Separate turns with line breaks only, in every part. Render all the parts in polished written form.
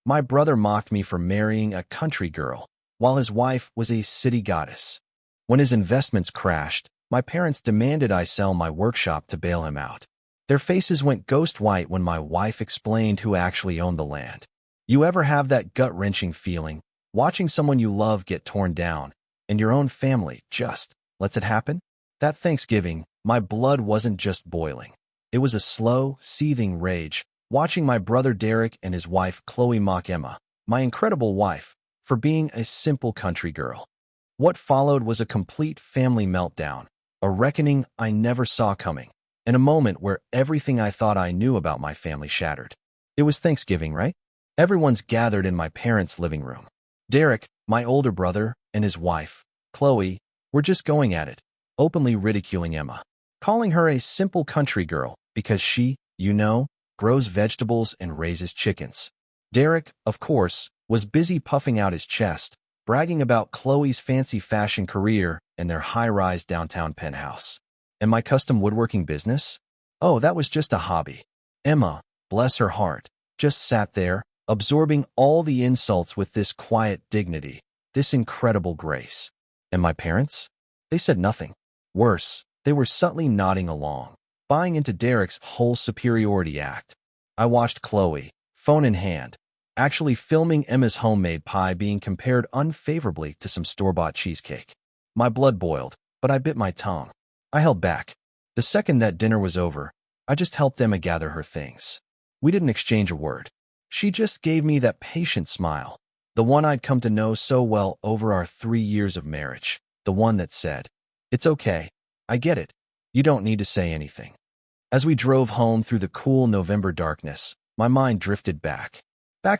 My brother mocked me for marrying a country girl, while his wife was a city goddess. When his investments crashed, my parents demanded I sell my workshop to bail him out. Their faces went ghost white when my wife explained who actually owned the land. You ever have that gut-wrenching feeling, watching someone you love get torn down, and your own family just lets it happen? That Thanksgiving, my blood wasn't just boiling. It was a slow, seething rage, watching my brother Derek and his wife Khloe mock Emma, my incredible wife, for being a simple country girl. What followed was a complete family meltdown, a reckoning I never saw coming, and a moment where everything I thought I knew about my family shattered. It was Thanksgiving, right? Everyone's gathered in my parents' living room. Derek, my older brother, and his wife, Khloe, were just going at it, openly ridiculing Emma, calling her a simple country girl because she, grows vegetables and raises chickens. Derek, of course, was busy puffing out his chest, bragging about Khloe's fancy fashion career and their high-rise downtown penthouse. And my custom woodworking business? Oh, that was just a hobby. Emma, bless her heart, just sat there, absorbing all the insults with this quiet dignity, this incredible grace. And my parents? They said nothing. Worse, they were subtly nodding along, buying into Derek's whole superiority act. I watched Khloe, phone in hand, actually filming Emma's homemade pie being compared unfavorably to some store-bought cheesecake. My blood boiled, but I bit my tongue. I held back. The second that dinner was over, I just helped Emma gather her things. We didn't exchange a word. She just gave me that patient smile, the one I'd come to know so well over our 3 years of marriage, the one that said, "It's okay. I get it. You don't need to say anything." As we drove home through the cool November darkness, my mind drifted back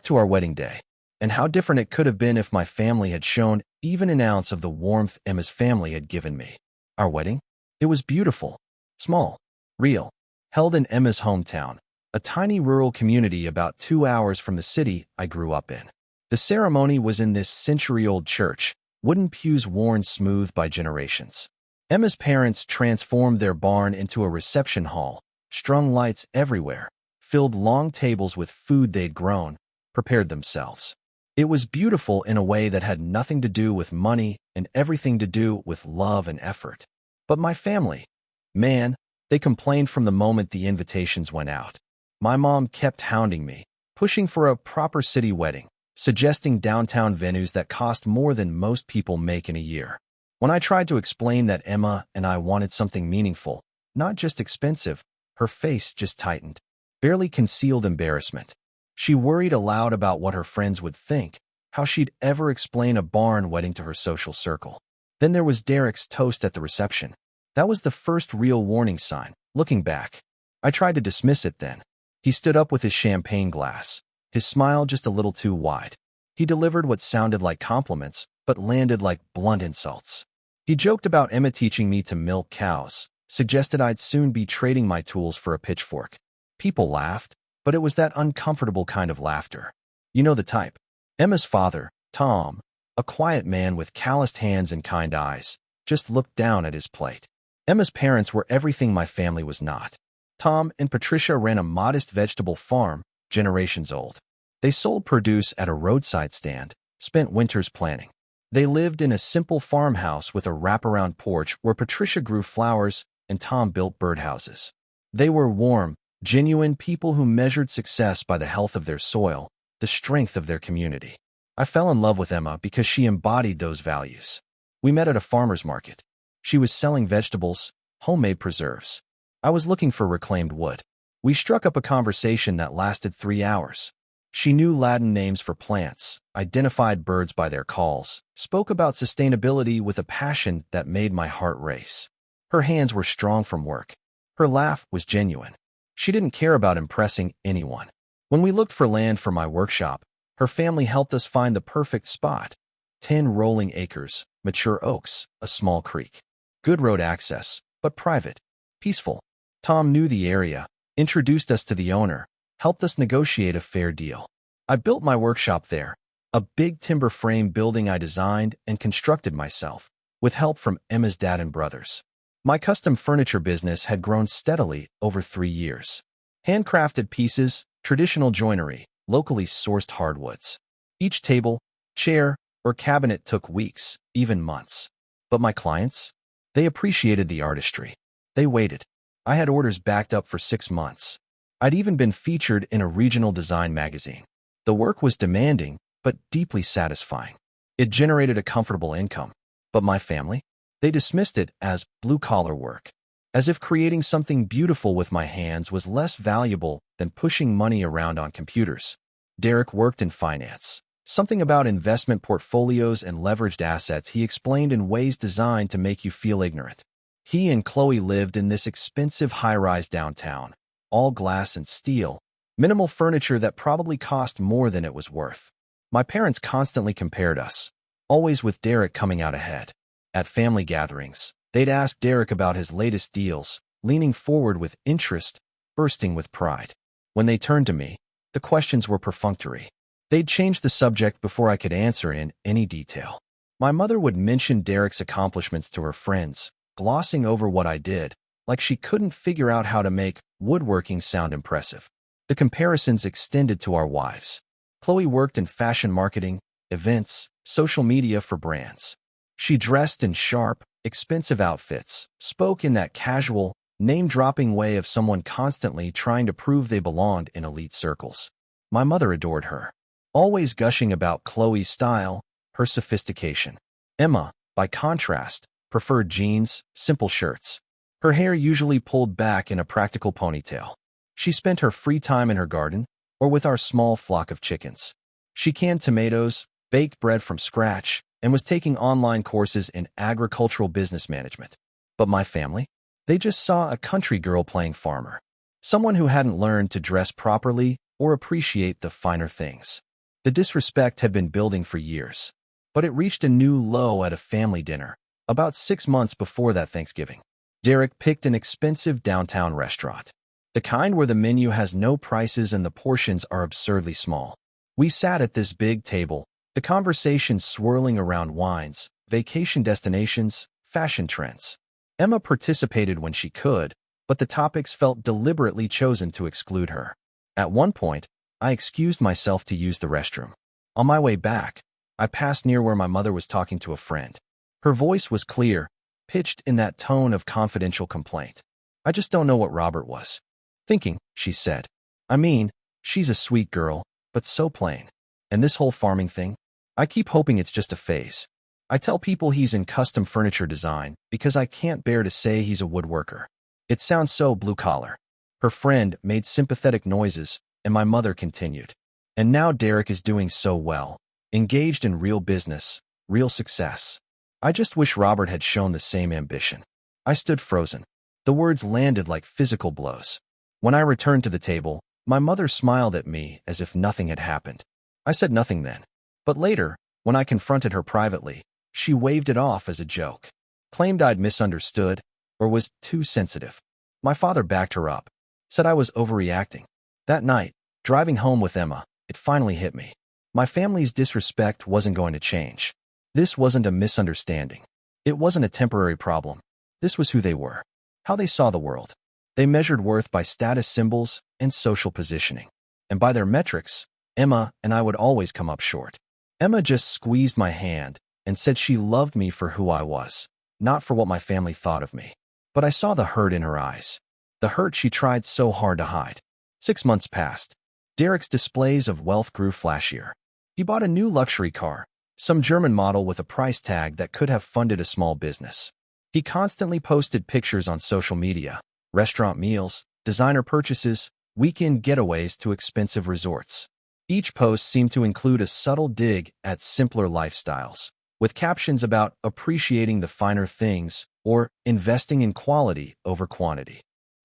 to our wedding day, and how different it could have been if my family had shown even an ounce of the warmth Emma's family had given me. Our wedding? It was beautiful, small, real, held in Emma's hometown, a tiny rural community about 2 hours from the city I grew up in. The ceremony was in this century-old church, wooden pews worn smooth by generations. Emma's parents transformed their barn into a reception hall, strung lights everywhere, filled long tables with food they'd grown, prepared themselves. It was beautiful in a way that had nothing to do with money and everything to do with love and effort. But my family, man, they complained from the moment the invitations went out. My mom kept hounding me, pushing for a proper city wedding, suggesting downtown venues that cost more than most people make in a year. When I tried to explain that Emma and I wanted something meaningful, not just expensive, her face just tightened, barely concealed embarrassment. She worried aloud about what her friends would think, how she'd ever explain a barn wedding to her social circle. Then there was Derek's toast at the reception. That was the first real warning sign, looking back. I tried to dismiss it then. He stood up with his champagne glass, his smile just a little too wide. He delivered what sounded like compliments, but landed like blunt insults. He joked about Emma teaching me to milk cows, suggested I'd soon be trading my tools for a pitchfork. People laughed, but it was that uncomfortable kind of laughter. You know the type. Emma's father, Tom, a quiet man with calloused hands and kind eyes, just looked down at his plate. Emma's parents were everything my family was not. Tom and Patricia ran a modest vegetable farm, generations old. They sold produce at a roadside stand, spent winters planting. They lived in a simple farmhouse with a wraparound porch where Patricia grew flowers and Tom built birdhouses. They were warm, genuine people who measured success by the health of their soil, the strength of their community. I fell in love with Emma because she embodied those values. We met at a farmer's market. She was selling vegetables, homemade preserves. I was looking for reclaimed wood. We struck up a conversation that lasted 3 hours. She knew Latin names for plants, identified birds by their calls, spoke about sustainability with a passion that made my heart race. Her hands were strong from work. Her laugh was genuine. She didn't care about impressing anyone. When we looked for land for my workshop, her family helped us find the perfect spot. 10 rolling acres, mature oaks, a small creek. Good road access, but private, peaceful. Tom knew the area, introduced us to the owner, helped us negotiate a fair deal. I built my workshop there, a big timber frame building I designed and constructed myself, with help from Emma's dad and brothers. My custom furniture business had grown steadily over 3 years. Handcrafted pieces, traditional joinery, locally sourced hardwoods. Each table, chair, or cabinet took weeks, even months. But my clients? They appreciated the artistry. They waited. I had orders backed up for 6 months. I'd even been featured in a regional design magazine. The work was demanding, but deeply satisfying. It generated a comfortable income. But my family? They dismissed it as blue-collar work, as if creating something beautiful with my hands was less valuable than pushing money around on computers. Derek worked in finance. Something about investment portfolios and leveraged assets he explained in ways designed to make you feel ignorant. He and Khloe lived in this expensive high-rise downtown, all glass and steel, minimal furniture that probably cost more than it was worth. My parents constantly compared us, always with Derek coming out ahead. At family gatherings, they'd ask Derek about his latest deals, leaning forward with interest, bursting with pride. When they turned to me, the questions were perfunctory. They'd change the subject before I could answer in any detail. My mother would mention Derek's accomplishments to her friends, glossing over what I did, like she couldn't figure out how to make woodworking sound impressive. The comparisons extended to our wives. Khloe worked in fashion marketing, events, social media for brands. She dressed in sharp, expensive outfits, spoke in that casual, name-dropping way of someone constantly trying to prove they belonged in elite circles. My mother adored her, always gushing about Khloe's style, her sophistication. Emma, by contrast, preferred jeans, simple shirts. Her hair usually pulled back in a practical ponytail. She spent her free time in her garden or with our small flock of chickens. She canned tomatoes, baked bread from scratch, and was taking online courses in agricultural business management. But my family? They just saw a country girl playing farmer, someone who hadn't learned to dress properly or appreciate the finer things. The disrespect had been building for years, but it reached a new low at a family dinner, about 6 months before that Thanksgiving. Derek picked an expensive downtown restaurant, the kind where the menu has no prices and the portions are absurdly small. We sat at this big table, the conversation swirling around wines, vacation destinations, fashion trends. Emma participated when she could, but the topics felt deliberately chosen to exclude her. At one point, I excused myself to use the restroom. On my way back, I passed near where my mother was talking to a friend. Her voice was clear, pitched in that tone of confidential complaint. "I just don't know what Robert was thinking," she said. "I mean, she's a sweet girl, but so plain. And this whole farming thing? I keep hoping it's just a phase. I tell people he's in custom furniture design because I can't bear to say he's a woodworker. It sounds so blue-collar." Her friend made sympathetic noises, and my mother continued. "And now Derek is doing so well, engaged in real business, real success. I just wish Robert had shown the same ambition." I stood frozen. The words landed like physical blows. When I returned to the table, my mother smiled at me as if nothing had happened. I said nothing then. But later, when I confronted her privately, she waved it off as a joke, claimed I'd misunderstood, or was too sensitive. My father backed her up, said I was overreacting. That night, driving home with Emma, it finally hit me. My family's disrespect wasn't going to change. This wasn't a misunderstanding. It wasn't a temporary problem. This was who they were, how they saw the world. They measured worth by status symbols and social positioning. And by their metrics, Emma and I would always come up short. Emma just squeezed my hand and said she loved me for who I was, not for what my family thought of me. But I saw the hurt in her eyes, the hurt she tried so hard to hide. 6 months passed. Derek's displays of wealth grew flashier. He bought a new luxury car, some German model with a price tag that could have funded a small business. He constantly posted pictures on social media, restaurant meals, designer purchases, weekend getaways to expensive resorts. Each post seemed to include a subtle dig at simpler lifestyles, with captions about appreciating the finer things or investing in quality over quantity.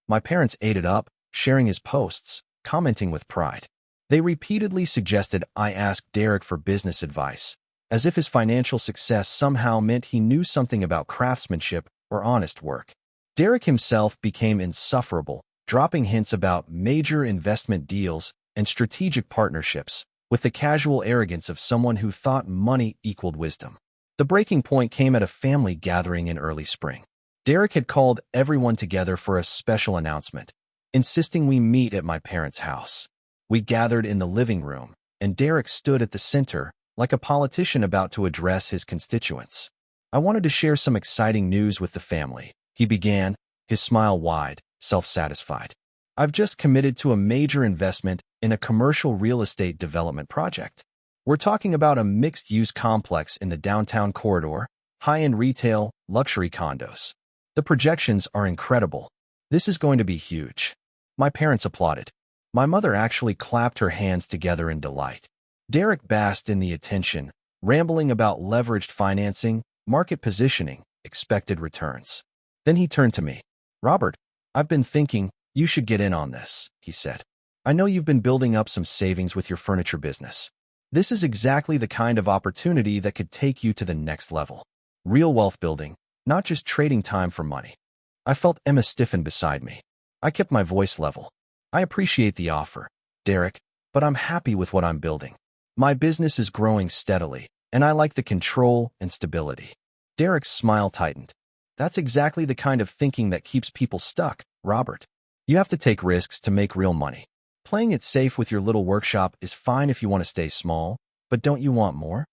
My parents ate it up, sharing his posts, commenting with pride. They repeatedly suggested I ask Derek for business advice, as if his financial success somehow meant he knew something about craftsmanship or honest work. Derek himself became insufferable, dropping hints about major investment deals and strategic partnerships, with the casual arrogance of someone who thought money equaled wisdom. The breaking point came at a family gathering in early spring. Derek had called everyone together for a special announcement, insisting we meet at my parents' house. We gathered in the living room, and Derek stood at the center, like a politician about to address his constituents. I wanted to share some exciting news with the family, he began, his smile wide, self-satisfied. I've just committed to a major investment in a commercial real estate development project. We're talking about a mixed-use complex in the downtown corridor, high-end retail, luxury condos. The projections are incredible. This is going to be huge. My parents applauded. My mother actually clapped her hands together in delight. Derek basked in the attention, rambling about leveraged financing, market positioning, expected returns. Then he turned to me. Robert, I've been thinking, you should get in on this, he said. I know you've been building up some savings with your furniture business. This is exactly the kind of opportunity that could take you to the next level. Real wealth building, not just trading time for money. I felt Emma stiffen beside me. I kept my voice level. I appreciate the offer, Derek, but I'm happy with what I'm building. My business is growing steadily, and I like the control and stability. Derek's smile tightened. That's exactly the kind of thinking that keeps people stuck, Robert. You have to take risks to make real money. Playing it safe with your little workshop is fine if you want to stay small, but don't you want more?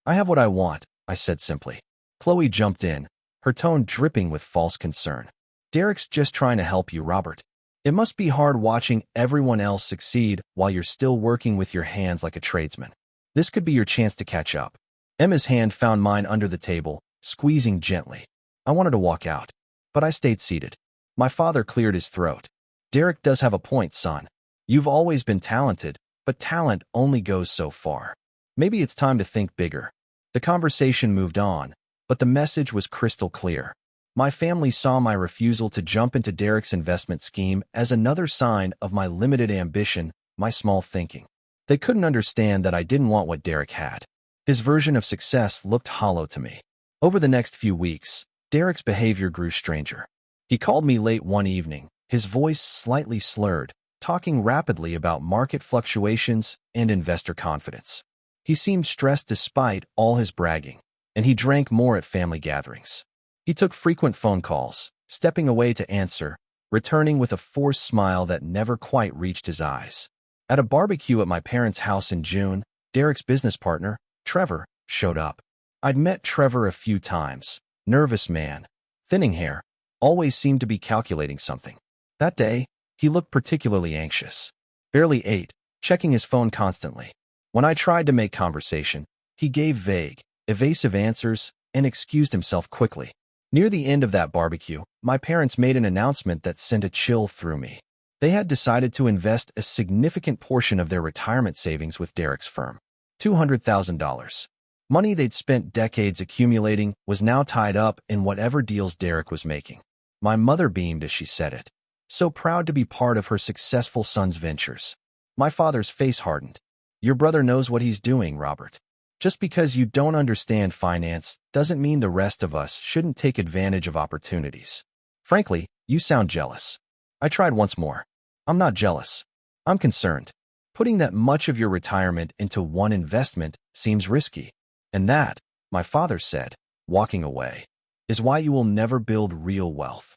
I have what I want, I said simply. Khloe jumped in, her tone dripping with false concern. Derek's just trying to help you, Robert. It must be hard watching everyone else succeed while you're still working with your hands like a tradesman. This could be your chance to catch up. Emma's hand found mine under the table, squeezing gently. I wanted to walk out, but I stayed seated. My father cleared his throat. Derek does have a point, son. You've always been talented, but talent only goes so far. Maybe it's time to think bigger. The conversation moved on, but the message was crystal clear. My family saw my refusal to jump into Derek's investment scheme as another sign of my limited ambition, my small thinking. They couldn't understand that I didn't want what Derek had. His version of success looked hollow to me. Over the next few weeks, Derek's behavior grew stranger. He called me late one evening, his voice slightly slurred, talking rapidly about market fluctuations and investor confidence. He seemed stressed despite all his bragging, and he drank more at family gatherings. He took frequent phone calls, stepping away to answer, returning with a forced smile that never quite reached his eyes. At a barbecue at my parents' house in June, Derek's business partner, Trevor, showed up. I'd met Trevor a few times. Nervous man, thinning hair, always seemed to be calculating something. That day, he looked particularly anxious. Barely ate, checking his phone constantly. When I tried to make conversation, he gave vague, evasive answers and excused himself quickly. Near the end of that barbecue, my parents made an announcement that sent a chill through me. They had decided to invest a significant portion of their retirement savings with Derek's firm. $200,000. Money they'd spent decades accumulating was now tied up in whatever deals Derek was making. My mother beamed as she said it, so proud to be part of her successful son's ventures. My father's face hardened. Your brother knows what he's doing, Robert. Just because you don't understand finance doesn't mean the rest of us shouldn't take advantage of opportunities. Frankly, you sound jealous. I tried once more. I'm not jealous. I'm concerned. Putting that much of your retirement into one investment seems risky. And that, my father said, walking away, is why you will never build real wealth.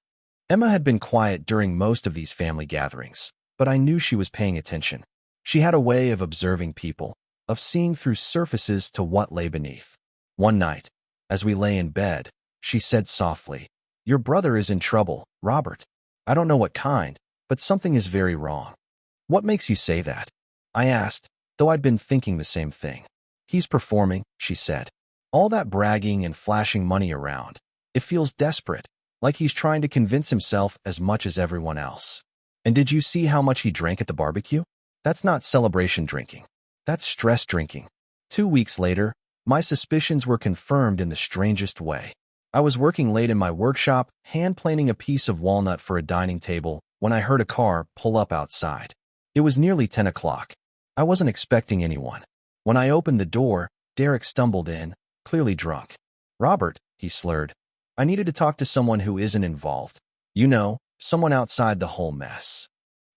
Emma had been quiet during most of these family gatherings, but I knew she was paying attention. She had a way of observing people, of seeing through surfaces to what lay beneath. One night, as we lay in bed, she said softly, "Your brother is in trouble, Robert. I don't know what kind, but something is very wrong." "What makes you say that?" I asked, though I'd been thinking the same thing. "He's performing," she said. "All that bragging and flashing money around. It feels desperate, like he's trying to convince himself as much as everyone else." "And did you see how much he drank at the barbecue? That's not celebration drinking. That's stress drinking." 2 weeks later, my suspicions were confirmed in the strangest way. I was working late in my workshop, hand-planing a piece of walnut for a dining table, when I heard a car pull up outside. It was nearly 10 o'clock. I wasn't expecting anyone. When I opened the door, Derek stumbled in, clearly drunk. "Robert," he slurred, "I needed to talk to someone who isn't involved. You know, someone outside the whole mess."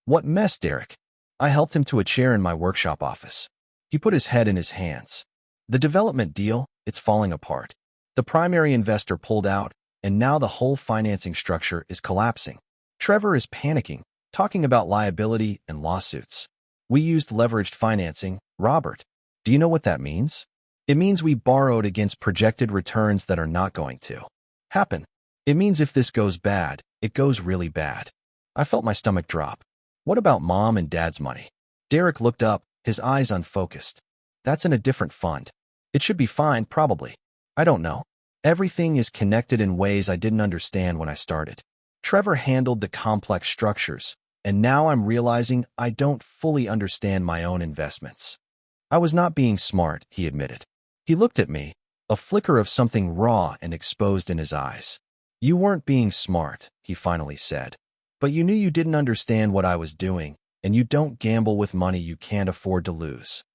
"What mess, Derek?" I helped him to a chair in my workshop office. He put his head in his hands. "The development deal, it's falling apart. The primary investor pulled out, and now the whole financing structure is collapsing. Trevor is panicking, talking about liability and lawsuits. We used leveraged financing, Robert. Do you know what that means? It means we borrowed against projected returns that are not going to happen. It means if this goes bad, it goes really bad. I felt my stomach drop. What about mom and dad's money? Derek looked up, his eyes unfocused. That's in a different fund. It should be fine, probably. I don't know. Everything is connected in ways I didn't understand when I started. Trevor handled the complex structures, and now I'm realizing I don't fully understand my own investments. I was not being smart, he admitted. He looked at me, a flicker of something raw and exposed in his eyes. You weren't being smart, he finally said. But you knew you didn't understand what I was doing, and you don't gamble with money you can't afford to lose.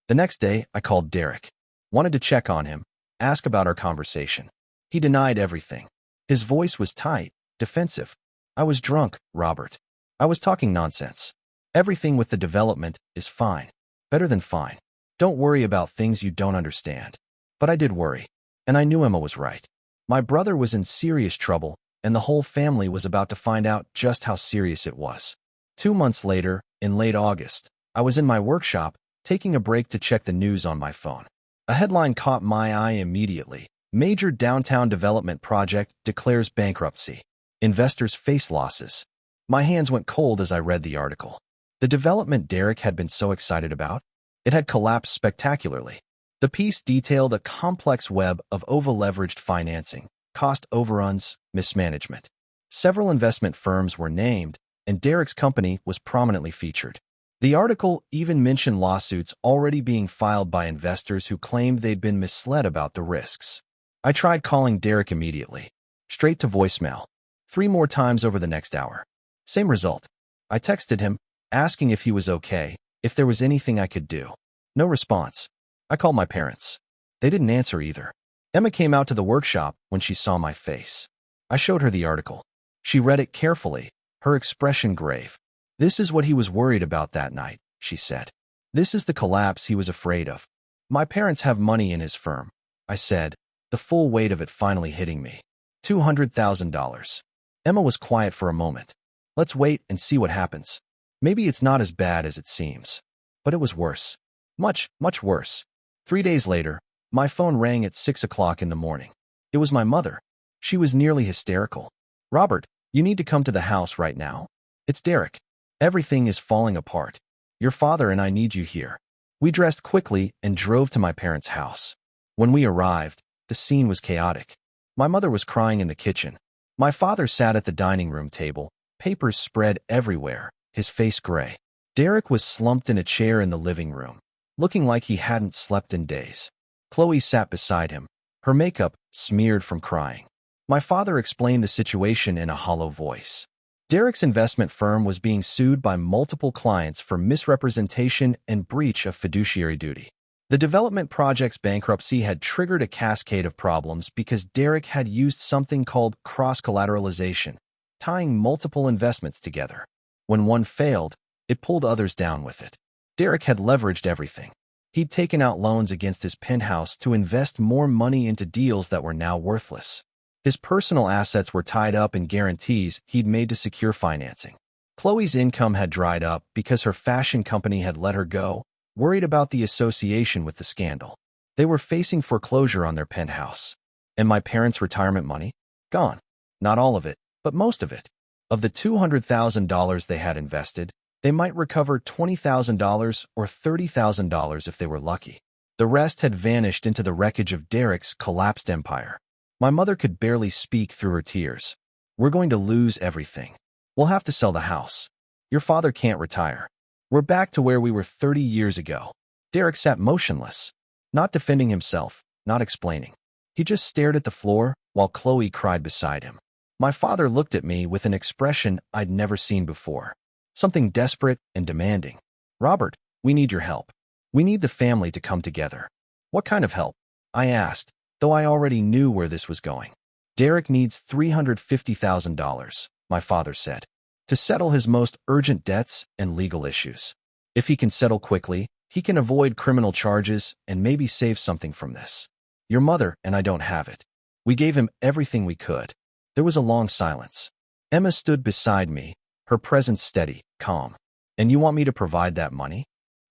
The next day, I called Derek. Wanted to check on him, ask about our conversation. He denied everything. His voice was tight, defensive. I was drunk, Robert. I was talking nonsense. Everything with the development is fine. Better than fine. Don't worry about things you don't understand. But I did worry. And I knew Emma was right. My brother was in serious trouble, and the whole family was about to find out just how serious it was. 2 months later, in late August, I was in my workshop, taking a break to check the news on my phone. A headline caught my eye immediately. Major downtown development project declares bankruptcy. Investors face losses. My hands went cold as I read the article. The development Derek had been so excited about, it had collapsed spectacularly. The piece detailed a complex web of overleveraged financing, cost overruns, mismanagement. Several investment firms were named, and Derek's company was prominently featured. The article even mentioned lawsuits already being filed by investors who claimed they'd been misled about the risks. I tried calling Derek immediately. Straight to voicemail. 3 more times over the next hour. Same result. I texted him, asking if he was okay, if there was anything I could do. No response. I called my parents. They didn't answer either. Emma came out to the workshop when she saw my face. I showed her the article. She read it carefully, her expression grave. This is what he was worried about that night, she said. This is the collapse he was afraid of. My parents have money in his firm, I said, the full weight of it finally hitting me. $200,000. Emma was quiet for a moment. Let's wait and see what happens. Maybe it's not as bad as it seems. But it was worse. Much, much worse. 3 days later, my phone rang at 6 o'clock in the morning. It was my mother. She was nearly hysterical. Robert, you need to come to the house right now. It's Derek. Everything is falling apart. Your father and I need you here. We dressed quickly and drove to my parents' house. When we arrived, the scene was chaotic. My mother was crying in the kitchen. My father sat at the dining room table, papers spread everywhere, his face gray. Derek was slumped in a chair in the living room, looking like he hadn't slept in days. Khloe sat beside him, her makeup smeared from crying. My father explained the situation in a hollow voice. Derek's investment firm was being sued by multiple clients for misrepresentation and breach of fiduciary duty. The development project's bankruptcy had triggered a cascade of problems because Derek had used something called cross-collateralization, tying multiple investments together. When one failed, it pulled others down with it. Derek had leveraged everything. He'd taken out loans against his penthouse to invest more money into deals that were now worthless. His personal assets were tied up in guarantees he'd made to secure financing. Khloe's income had dried up because her fashion company had let her go, worried about the association with the scandal. They were facing foreclosure on their penthouse. And my parents' retirement money? Gone. Not all of it, but most of it. Of the $200,000 they had invested, they might recover $20,000 or $30,000 if they were lucky. The rest had vanished into the wreckage of Derek's collapsed empire. My mother could barely speak through her tears. We're going to lose everything. We'll have to sell the house. Your father can't retire. We're back to where we were 30 years ago. Derek sat motionless, not defending himself, not explaining. He just stared at the floor while Khloe cried beside him. My father looked at me with an expression I'd never seen before. Something desperate and demanding. Robert, we need your help. We need the family to come together. What kind of help? I asked, though I already knew where this was going. Derek needs $350,000, my father said, to settle his most urgent debts and legal issues. If he can settle quickly, he can avoid criminal charges and maybe save something from this. Your mother and I don't have it. We gave him everything we could. There was a long silence. Emma stood beside me, her presence steady, calm. And you want me to provide that money?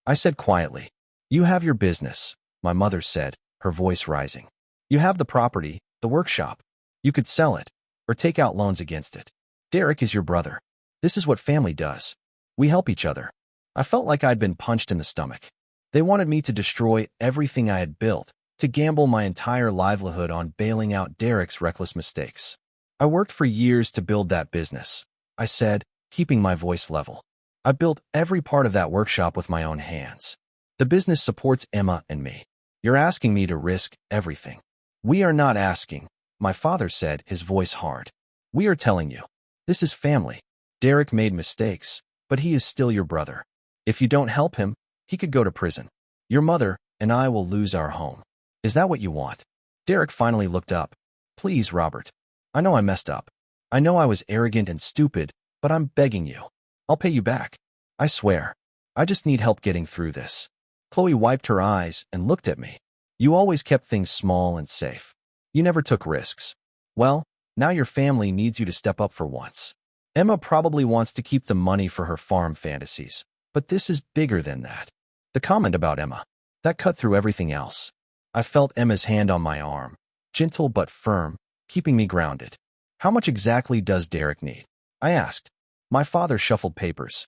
I said quietly. You have your business, my mother said, her voice rising. You have the property, the workshop. You could sell it, or take out loans against it. Derek is your brother. This is what family does. We help each other. I felt like I'd been punched in the stomach. They wanted me to destroy everything I had built, to gamble my entire livelihood on bailing out Derek's reckless mistakes. I worked for years to build that business, I said, keeping my voice level. I built every part of that workshop with my own hands. The business supports Emma and me. You're asking me to risk everything. We are not asking, my father said, his voice hard. We are telling you. This is family. Derek made mistakes, but he is still your brother. If you don't help him, he could go to prison. Your mother and I will lose our home. Is that what you want? Derek finally looked up. Please, Robert. I know I messed up. I know I was arrogant and stupid, but I'm begging you. I'll pay you back. I swear. I just need help getting through this. Khloe wiped her eyes and looked at me. You always kept things small and safe. You never took risks. Well, now your family needs you to step up for once. Emma probably wants to keep the money for her farm fantasies, but this is bigger than that. The comment about Emma, that cut through everything else. I felt Emma's hand on my arm, gentle but firm, keeping me grounded. How much exactly does Derek need? I asked. My father shuffled papers.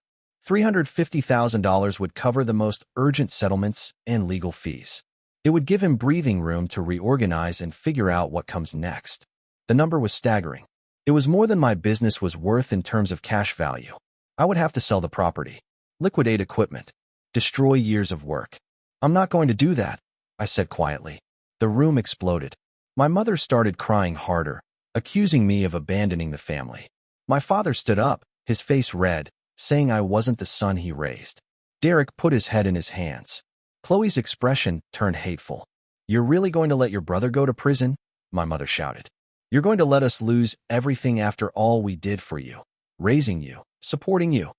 $350,000 would cover the most urgent settlements and legal fees. It would give him breathing room to reorganize and figure out what comes next. The number was staggering. It was more than my business was worth in terms of cash value. I would have to sell the property, liquidate equipment, destroy years of work. I'm not going to do that, I said quietly. The room exploded. My mother started crying harder, accusing me of abandoning the family. My father stood up, his face red, saying I wasn't the son he raised. Derek put his head in his hands. Khloe's expression turned hateful. You're really going to let your brother go to prison? My mother shouted. You're going to let us lose everything after all we did for you, raising you, supporting you.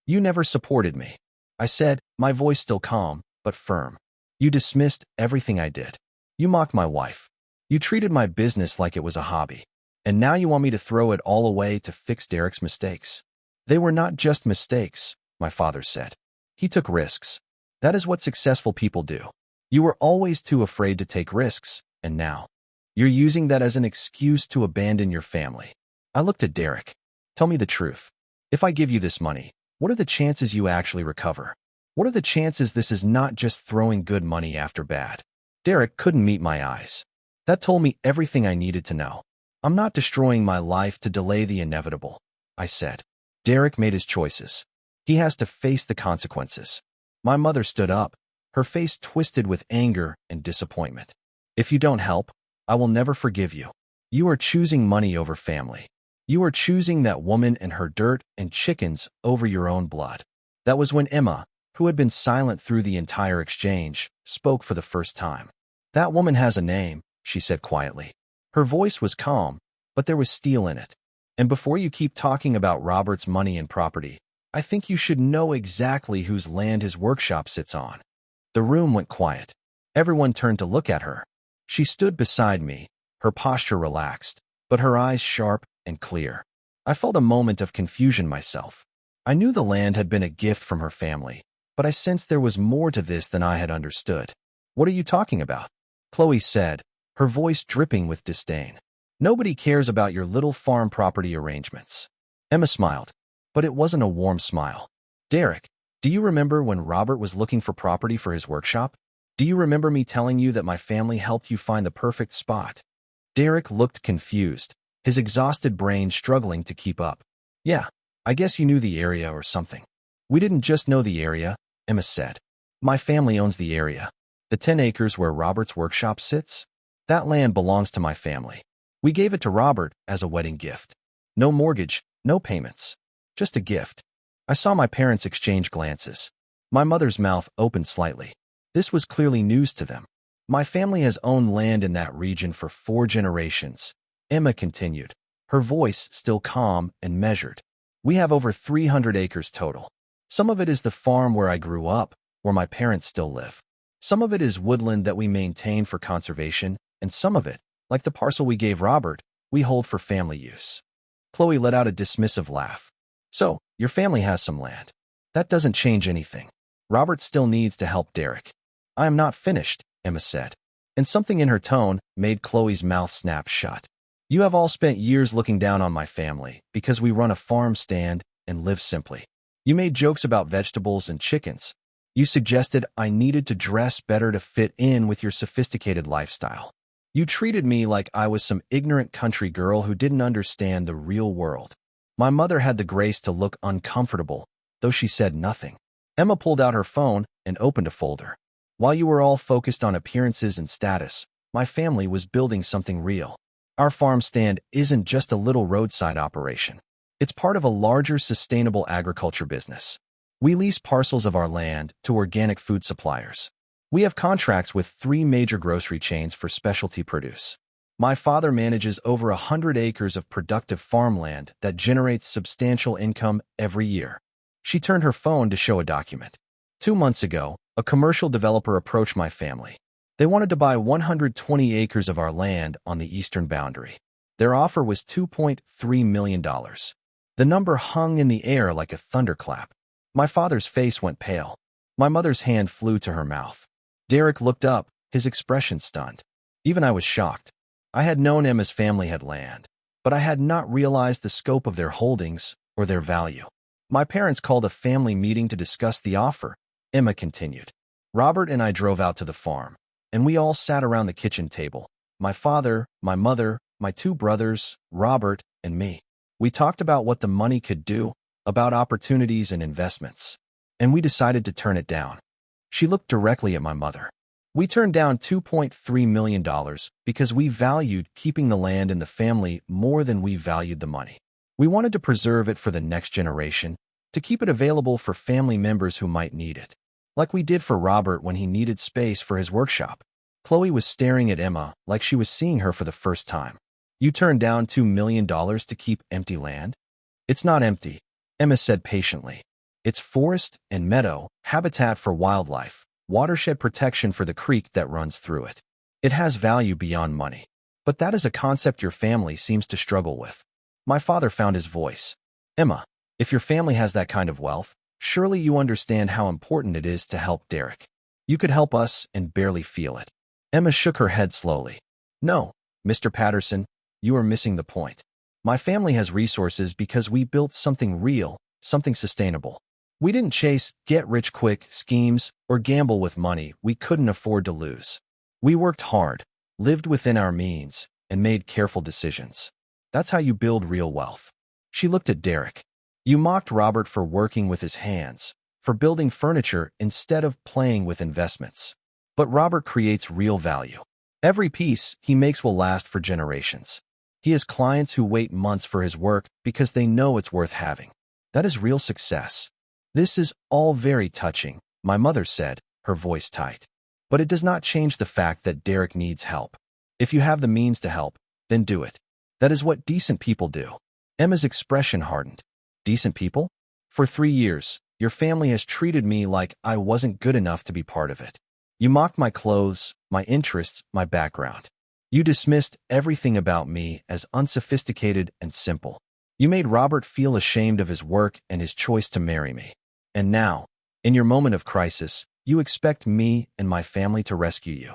You never supported me, I said, my voice still calm, but firm. You dismissed everything I did. You mocked my wife. You treated my business like it was a hobby. And now you want me to throw it all away to fix Derek's mistakes. They were not just mistakes, my father said. He took risks. That is what successful people do. You were always too afraid to take risks, and now you're using that as an excuse to abandon your family. I looked at Derek. Tell me the truth. If I give you this money, what are the chances you actually recover? What are the chances this is not just throwing good money after bad? Derek couldn't meet my eyes. That told me everything I needed to know. I'm not destroying my life to delay the inevitable, I said. Derek made his choices. He has to face the consequences. My mother stood up, her face twisted with anger and disappointment. If you don't help, I will never forgive you. You are choosing money over family. You are choosing that woman and her dirt and chickens over your own blood. That was when Emma, who had been silent through the entire exchange, spoke for the first time. That woman has a name, she said quietly. Her voice was calm, but there was steel in it. And before you keep talking about Robert's money and property, I think you should know exactly whose land his workshop sits on. The room went quiet. Everyone turned to look at her. She stood beside me, her posture relaxed, but her eyes sharp and clear. I felt a moment of confusion myself. I knew the land had been a gift from her family, but I sensed there was more to this than I had understood. What are you talking about? Khloe said, her voice dripping with disdain. Nobody cares about your little farm property arrangements. Emma smiled, but it wasn't a warm smile. Derek, do you remember when Robert was looking for property for his workshop? Do you remember me telling you that my family helped you find the perfect spot? Derek looked confused, his exhausted brain struggling to keep up. Yeah, I guess you knew the area or something. We didn't just know the area, Emma said. My family owns the area. The 10 acres where Robert's workshop sits? That land belongs to my family. We gave it to Robert as a wedding gift. No mortgage, no payments. Just a gift. I saw my parents exchange glances. My mother's mouth opened slightly. This was clearly news to them. My family has owned land in that region for 4 generations, Emma continued, her voice still calm and measured. We have over 300 acres total. Some of it is the farm where I grew up, where my parents still live. Some of it is woodland that we maintain for conservation, and some of it, like the parcel we gave Robert, we hold for family use. Khloe let out a dismissive laugh. So, your family has some land. That doesn't change anything. Robert still needs to help Derek. I am not finished, Emma said. And something in her tone made Khloe's mouth snap shut. You have all spent years looking down on my family because we run a farm stand and live simply. You made jokes about vegetables and chickens. You suggested I needed to dress better to fit in with your sophisticated lifestyle. You treated me like I was some ignorant country girl who didn't understand the real world. My mother had the grace to look uncomfortable, though she said nothing. Emma pulled out her phone and opened a folder. While you were all focused on appearances and status, my family was building something real. Our farm stand isn't just a little roadside operation. It's part of a larger sustainable agriculture business. We lease parcels of our land to organic food suppliers. We have contracts with 3 major grocery chains for specialty produce. My father manages over 100 acres of productive farmland that generates substantial income every year. She turned her phone to show a document. 2 months ago, a commercial developer approached my family. They wanted to buy 120 acres of our land on the eastern boundary. Their offer was $2.3 million. The number hung in the air like a thunderclap. My father's face went pale. My mother's hand flew to her mouth. Derek looked up, his expression stunned. Even I was shocked. I had known Emma's family had land, but I had not realized the scope of their holdings or their value. My parents called a family meeting to discuss the offer, Emma continued. Robert and I drove out to the farm, and we all sat around the kitchen table. My father, my mother, my 2 brothers, Robert, and me. We talked about what the money could do, about opportunities and investments, and we decided to turn it down. She looked directly at my mother. We turned down $2.3 million because we valued keeping the land in the family more than we valued the money. We wanted to preserve it for the next generation, to keep it available for family members who might need it, like we did for Robert when he needed space for his workshop. Khloe was staring at Emma like she was seeing her for the first time. You turned down $2 million to keep empty land? It's not empty, Emma said patiently. It's forest and meadow, habitat for wildlife, watershed protection for the creek that runs through it. It has value beyond money. But that is a concept your family seems to struggle with. My father found his voice. Emma, if your family has that kind of wealth, surely you understand how important it is to help Derek. You could help us and barely feel it. Emma shook her head slowly. No, Mr. Patterson, you are missing the point. My family has resources because we built something real, something sustainable. We didn't chase get-rich-quick schemes or gamble with money we couldn't afford to lose. We worked hard, lived within our means, and made careful decisions. That's how you build real wealth. She looked at Derek. You mocked Robert for working with his hands, for building furniture instead of playing with investments. But Robert creates real value. Every piece he makes will last for generations. He has clients who wait months for his work because they know it's worth having. That is real success. This is all very touching, my mother said, her voice tight. But it does not change the fact that Derek needs help. If you have the means to help, then do it. That is what decent people do. Emma's expression hardened. Decent people? For 3 years, your family has treated me like I wasn't good enough to be part of it. You mocked my clothes, my interests, my background. You dismissed everything about me as unsophisticated and simple. You made Robert feel ashamed of his work and his choice to marry me. And now, in your moment of crisis, you expect me and my family to rescue you.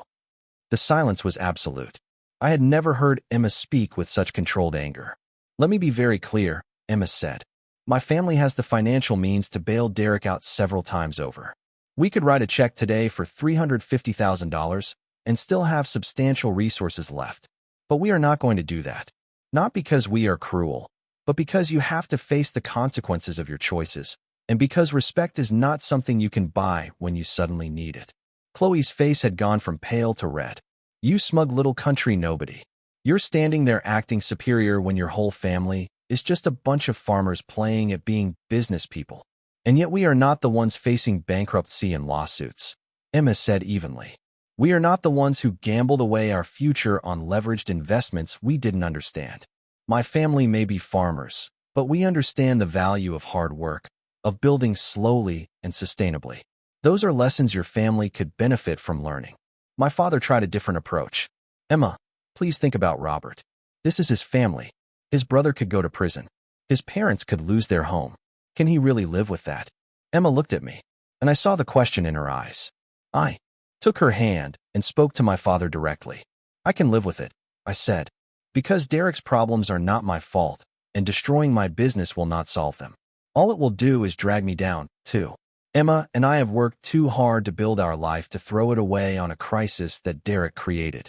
The silence was absolute. I had never heard Emma speak with such controlled anger. Let me be very clear, Emma said. My family has the financial means to bail Derek out several times over. We could write a check today for $350,000 and still have substantial resources left. But we are not going to do that. Not because we are cruel, but because you have to face the consequences of your choices, and because respect is not something you can buy when you suddenly need it. Khloe's face had gone from pale to red. You smug little country nobody. You're standing there acting superior when your whole family is just a bunch of farmers playing at being business people. And yet we are not the ones facing bankruptcy and lawsuits, Emma said evenly. We are not the ones who gambled away our future on leveraged investments we didn't understand. My family may be farmers, but we understand the value of hard work, of building slowly and sustainably. Those are lessons your family could benefit from learning. My father tried a different approach. Emma, please think about Robert. This is his family. His brother could go to prison. His parents could lose their home. Can he really live with that? Emma looked at me. and I saw the question in her eyes. I took her hand and spoke to my father directly. I can live with it, I said, because Derek's problems are not my fault, and destroying my business will not solve them. All it will do is drag me down, too. Emma and I have worked too hard to build our life to throw it away on a crisis that Derek created.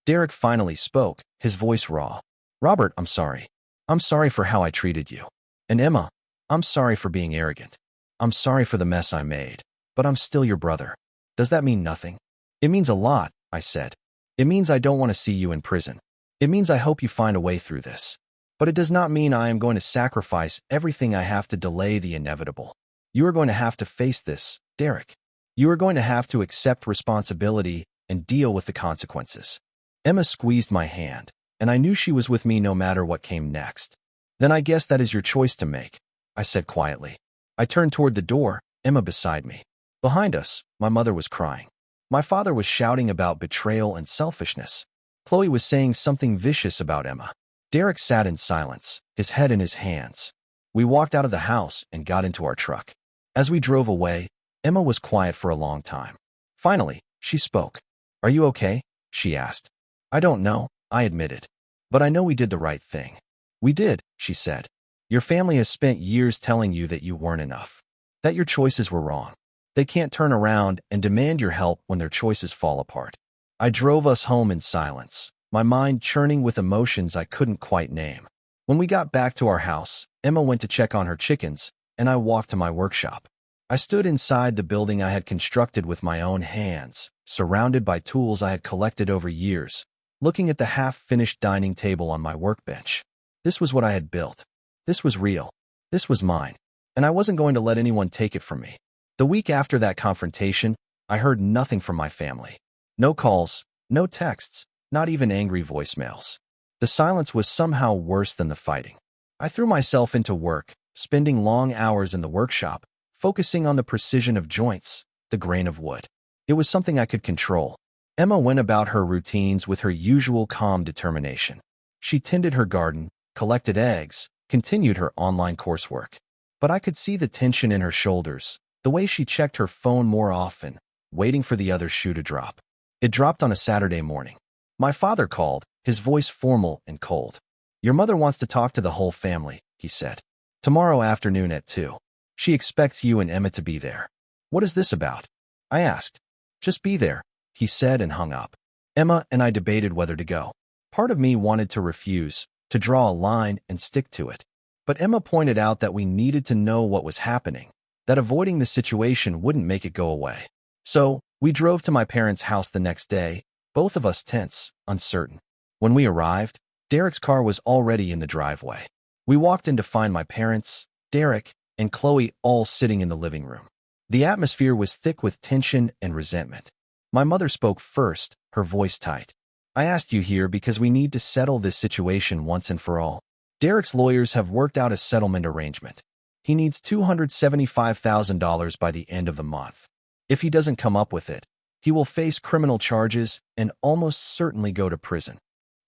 Derek finally spoke, his voice raw. Robert, I'm sorry. I'm sorry for how I treated you. And Emma, I'm sorry for being arrogant. I'm sorry for the mess I made, but I'm still your brother. Does that mean nothing? It means a lot, I said. It means I don't want to see you in prison. It means I hope you find a way through this. But it does not mean I am going to sacrifice everything I have to delay the inevitable. You are going to have to face this, Derek. You are going to have to accept responsibility and deal with the consequences. Emma squeezed my hand, and I knew she was with me no matter what came next. Then I guess that is your choice to make, I said quietly. I turned toward the door, Emma beside me. Behind us, my mother was crying. My father was shouting about betrayal and selfishness. Khloe was saying something vicious about Emma. Derek sat in silence, his head in his hands. We walked out of the house and got into our truck. As we drove away, Emma was quiet for a long time. Finally, she spoke. Are you okay? She asked. I don't know, I admitted. But I know we did the right thing. We did, she said. Your family has spent years telling you that you weren't enough, that your choices were wrong. They can't turn around and demand your help when their choices fall apart. I drove us home in silence, my mind churning with emotions I couldn't quite name. When we got back to our house, Emma went to check on her chickens, and I walked to my workshop. I stood inside the building I had constructed with my own hands, surrounded by tools I had collected over years, looking at the half-finished dining table on my workbench. This was what I had built. This was real. This was mine. And I wasn't going to let anyone take it from me. The week after that confrontation, I heard nothing from my family. No calls, no texts, not even angry voicemails. The silence was somehow worse than the fighting. I threw myself into work, spending long hours in the workshop, focusing on the precision of joints, the grain of wood. It was something I could control. Emma went about her routines with her usual calm determination. She tended her garden, collected eggs, continued her online coursework. But I could see the tension in her shoulders, the way she checked her phone more often, waiting for the other shoe to drop. It dropped on a Saturday morning. My father called, his voice formal and cold. Your mother wants to talk to the whole family, he said. Tomorrow afternoon at 2. She expects you and Emma to be there. What is this about? I asked. Just be there, he said and hung up. Emma and I debated whether to go. Part of me wanted to refuse, to draw a line and stick to it. But Emma pointed out that we needed to know what was happening, that avoiding the situation wouldn't make it go away. So, we drove to my parents' house the next day, both of us tense, uncertain. When we arrived, Derek's car was already in the driveway. We walked in to find my parents, Derek, and Khloe all sitting in the living room. The atmosphere was thick with tension and resentment. My mother spoke first, her voice tight. I asked you here because we need to settle this situation once and for all. Derek's lawyers have worked out a settlement arrangement. He needs $275,000 by the end of the month. If he doesn't come up with it, he will face criminal charges and almost certainly go to prison.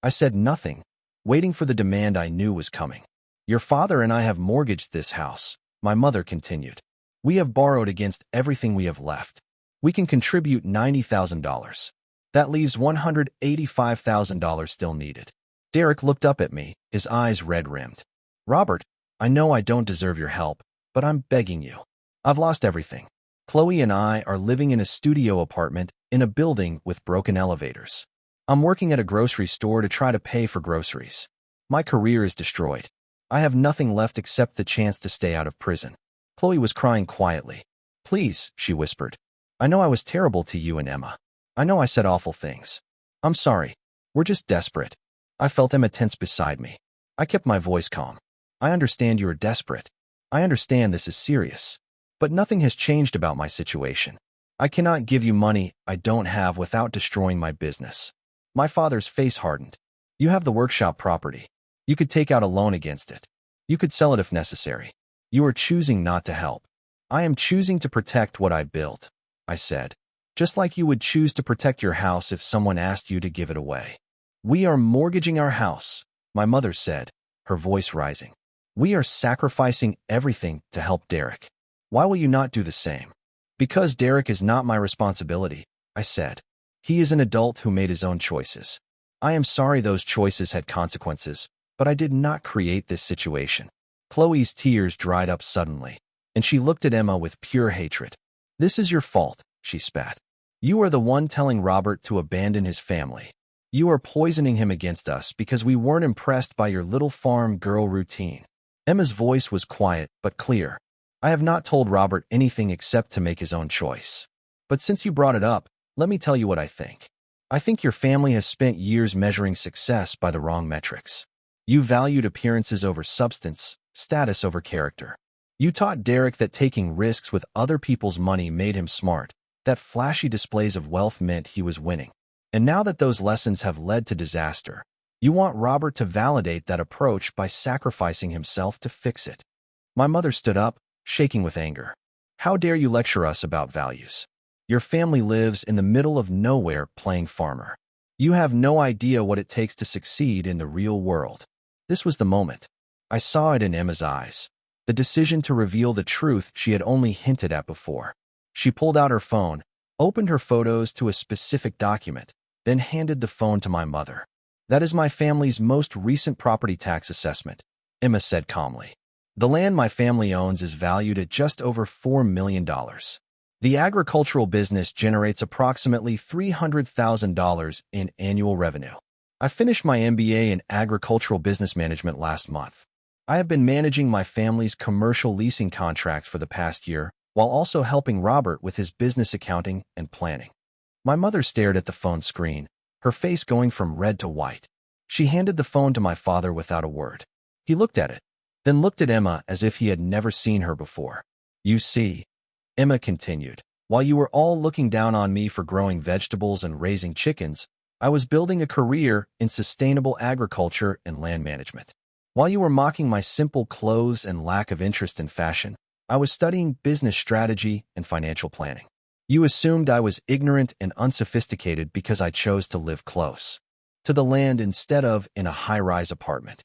I said nothing, waiting for the demand I knew was coming. Your father and I have mortgaged this house, my mother continued. We have borrowed against everything we have left. We can contribute $90,000. That leaves $185,000 still needed. Derek looked up at me, his eyes red-rimmed. Robert, I know I don't deserve your help, but I'm begging you. I've lost everything. Khloe and I are living in a studio apartment in a building with broken elevators. I'm working at a grocery store to try to pay for groceries. My career is destroyed. I have nothing left except the chance to stay out of prison. Khloe was crying quietly. Please, she whispered. I know I was terrible to you and Emma. I know I said awful things. I'm sorry. We're just desperate. I felt Emma tense beside me. I kept my voice calm. I understand you are desperate. I understand this is serious. But nothing has changed about my situation. I cannot give you money I don't have without destroying my business. My father's face hardened. You have the workshop property. You could take out a loan against it. You could sell it if necessary. You are choosing not to help. I am choosing to protect what I built, I said. Just like you would choose to protect your house if someone asked you to give it away. We are mortgaging our house, my mother said, her voice rising. We are sacrificing everything to help Derek. Why will you not do the same? Because Derek is not my responsibility, I said. He is an adult who made his own choices. I am sorry those choices had consequences, but I did not create this situation. Khloe's tears dried up suddenly, and she looked at Emma with pure hatred. This is your fault, she spat. You are the one telling Robert to abandon his family. You are poisoning him against us because we weren't impressed by your little farm girl routine. Emma's voice was quiet but clear. I have not told Robert anything except to make his own choice. But since you brought it up, let me tell you what I think. I think your family has spent years measuring success by the wrong metrics. You valued appearances over substance, status over character. You taught Derek that taking risks with other people's money made him smart, that flashy displays of wealth meant he was winning. And now that those lessons have led to disaster, you want Robert to validate that approach by sacrificing himself to fix it. My mother stood up, shaking with anger. How dare you lecture us about values? Your family lives in the middle of nowhere playing farmer. You have no idea what it takes to succeed in the real world. This was the moment. I saw it in Emma's eyes. The decision to reveal the truth she had only hinted at before. She pulled out her phone, opened her photos to a specific document, then handed the phone to my mother. That is my family's most recent property tax assessment, Emma said calmly. The land my family owns is valued at just over $4 million. The agricultural business generates approximately $300,000 in annual revenue. I finished my MBA in agricultural business management last month. I have been managing my family's commercial leasing contracts for the past year, while also helping Robert with his business accounting and planning. My mother stared at the phone screen, her face going from red to white. She handed the phone to my father without a word. He looked at it, then looked at Emma as if he had never seen her before. You see, Emma continued, while you were all looking down on me for growing vegetables and raising chickens, I was building a career in sustainable agriculture and land management. While you were mocking my simple clothes and lack of interest in fashion, I was studying business strategy and financial planning. You assumed I was ignorant and unsophisticated because I chose to live close to the land instead of in a high-rise apartment.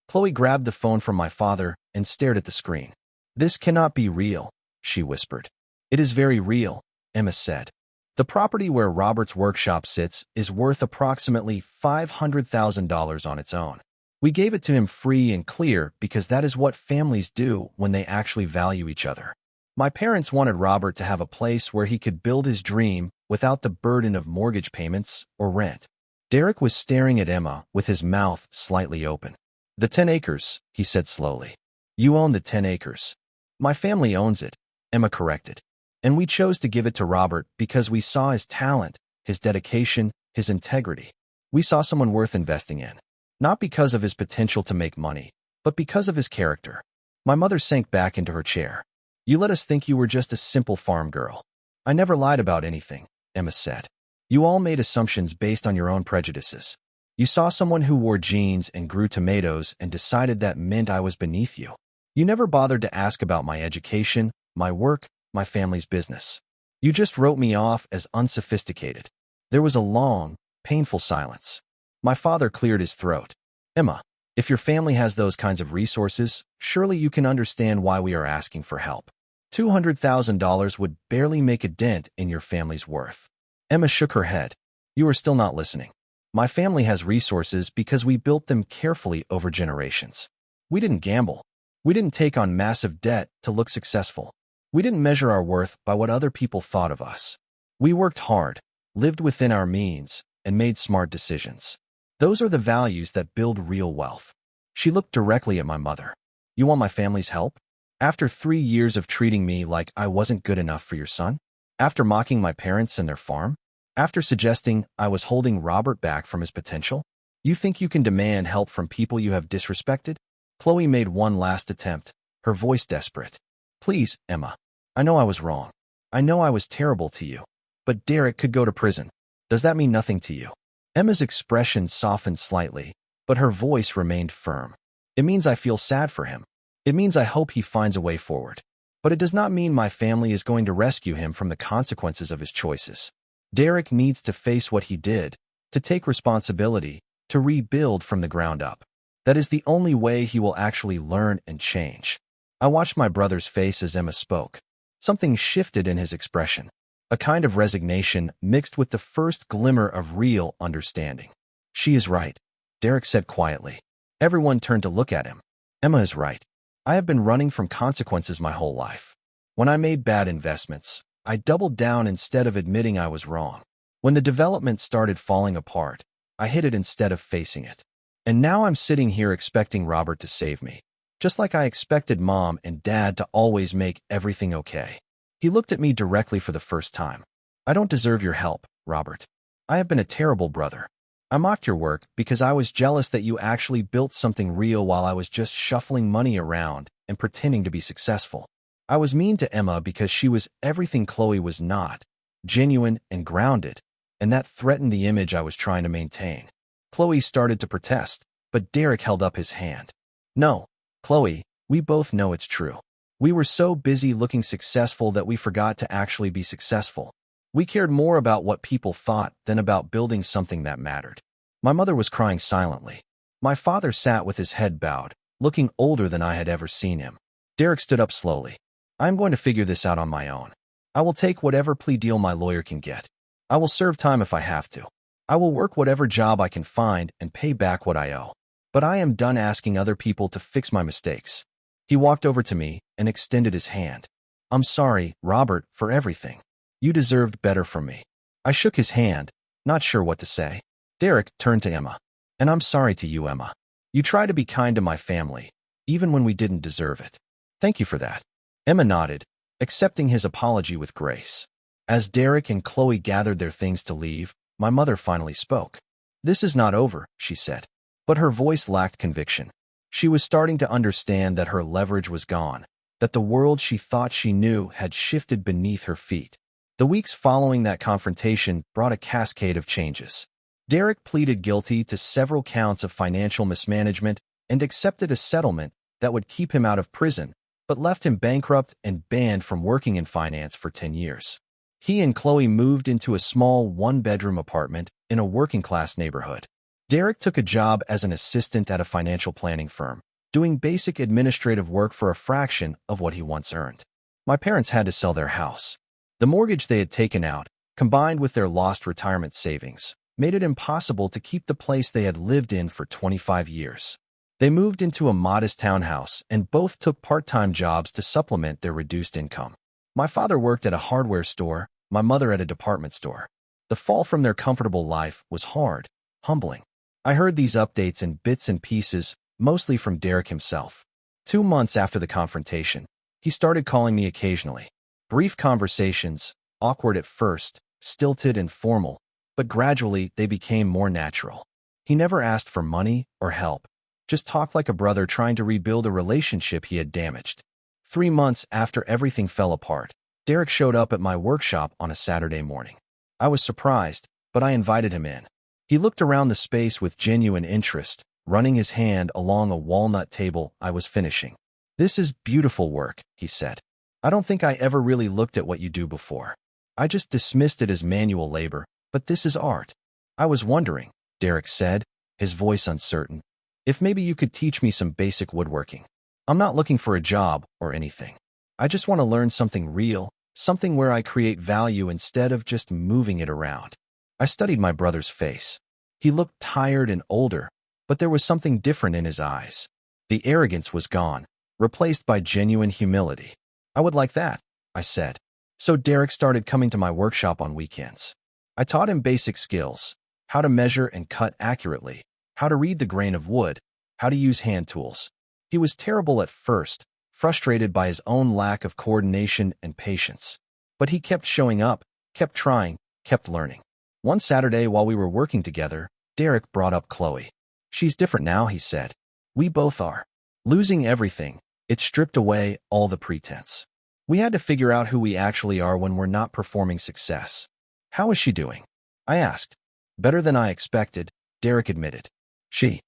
Khloe grabbed the phone from my father and stared at the screen. This cannot be real, she whispered. It is very real, Emma said. The property where Robert's workshop sits is worth approximately $500,000 on its own. We gave it to him free and clear because that is what families do when they actually value each other. My parents wanted Robert to have a place where he could build his dream without the burden of mortgage payments or rent. Derek was staring at Emma with his mouth slightly open. The 10 acres, he said slowly. You own the 10 acres. My family owns it, Emma corrected. And we chose to give it to Robert because we saw his talent, his dedication, his integrity. We saw someone worth investing in. Not because of his potential to make money, but because of his character. My mother sank back into her chair. You let us think you were just a simple farm girl. I never lied about anything, Emma said. You all made assumptions based on your own prejudices. You saw someone who wore jeans and grew tomatoes and decided that meant I was beneath you. You never bothered to ask about my education, my work, my family's business. You just wrote me off as unsophisticated. There was a long, painful silence. My father cleared his throat. Emma, if your family has those kinds of resources, surely you can understand why we are asking for help. $200,000 would barely make a dent in your family's worth. Emma shook her head. You are still not listening. My family has resources because we built them carefully over generations. We didn't gamble. We didn't take on massive debt to look successful. We didn't measure our worth by what other people thought of us. We worked hard, lived within our means, and made smart decisions. Those are the values that build real wealth. She looked directly at my mother. You want my family's help? After 3 years of treating me like I wasn't good enough for your son? After mocking my parents and their farm? After suggesting I was holding Robert back from his potential? You think you can demand help from people you have disrespected? Khloe made one last attempt, her voice desperate. Please, Emma. I know I was wrong. I know I was terrible to you. But Derek could go to prison. Does that mean nothing to you? Emma's expression softened slightly, but her voice remained firm. It means I feel sad for him. It means I hope he finds a way forward. But it does not mean my family is going to rescue him from the consequences of his choices. Derek needs to face what he did, to take responsibility, to rebuild from the ground up. That is the only way he will actually learn and change. I watched my brother's face as Emma spoke. Something shifted in his expression, a kind of resignation mixed with the first glimmer of real understanding. She is right, Derek said quietly. Everyone turned to look at him. Emma is right. I have been running from consequences my whole life. When I made bad investments, I doubled down instead of admitting I was wrong. When the development started falling apart, I hid it instead of facing it. And now I'm sitting here expecting Robert to save me, just like I expected Mom and Dad to always make everything okay. He looked at me directly for the first time. I don't deserve your help, Robert. I have been a terrible brother. I mocked your work because I was jealous that you actually built something real while I was just shuffling money around and pretending to be successful. I was mean to Emma because she was everything Khloe was not, genuine and grounded, and that threatened the image I was trying to maintain. Khloe started to protest, but Derek held up his hand. No, Khloe, we both know it's true. We were so busy looking successful that we forgot to actually be successful. We cared more about what people thought than about building something that mattered. My mother was crying silently. My father sat with his head bowed, looking older than I had ever seen him. Derek stood up slowly. I'm going to figure this out on my own. I will take whatever plea deal my lawyer can get. I will serve time if I have to. I will work whatever job I can find and pay back what I owe. But I am done asking other people to fix my mistakes. He walked over to me and extended his hand. I'm sorry, Robert, for everything. You deserved better from me. I shook his hand, not sure what to say. Derek turned to Emma. And I'm sorry to you, Emma. You tried to be kind to my family, even when we didn't deserve it. Thank you for that. Emma nodded, accepting his apology with grace. As Derek and Khloe gathered their things to leave, my mother finally spoke. This is not over, she said. But her voice lacked conviction. She was starting to understand that her leverage was gone, that the world she thought she knew had shifted beneath her feet. The weeks following that confrontation brought a cascade of changes. Derek pleaded guilty to several counts of financial mismanagement and accepted a settlement that would keep him out of prison, but left him bankrupt and banned from working in finance for 10 years. He and Khloe moved into a small one-bedroom apartment in a working-class neighborhood. Derek took a job as an assistant at a financial planning firm, doing basic administrative work for a fraction of what he once earned. My parents had to sell their house. The mortgage they had taken out, combined with their lost retirement savings, made it impossible to keep the place they had lived in for 25 years. They moved into a modest townhouse and both took part-time jobs to supplement their reduced income. My father worked at a hardware store, my mother at a department store. The fall from their comfortable life was hard, humbling. I heard these updates in bits and pieces, mostly from Derek himself. 2 months after the confrontation, he started calling me occasionally. Brief conversations, awkward at first, stilted and formal, but gradually they became more natural. He never asked for money or help, just talked like a brother trying to rebuild a relationship he had damaged. 3 months after everything fell apart, Derek showed up at my workshop on a Saturday morning. I was surprised, but I invited him in. He looked around the space with genuine interest, running his hand along a walnut table I was finishing. This is beautiful work, he said. I don't think I ever really looked at what you do before. I just dismissed it as manual labor, but this is art. I was wondering, Derek said, his voice uncertain, if maybe you could teach me some basic woodworking. I'm not looking for a job or anything. I just want to learn something real, something where I create value instead of just moving it around. I studied my brother's face. He looked tired and older, but there was something different in his eyes. The arrogance was gone, replaced by genuine humility. I would like that, I said. So Derek started coming to my workshop on weekends. I taught him basic skills, how to measure and cut accurately, how to read the grain of wood, how to use hand tools. He was terrible at first, frustrated by his own lack of coordination and patience. But he kept showing up, kept trying, kept learning. One Saturday while we were working together, Derek brought up Khloe. She's different now, he said. We both are. Losing everything, it stripped away all the pretense. We had to figure out who we actually are when we're not performing success. How is she doing? I asked. Better than I expected, Derek admitted. She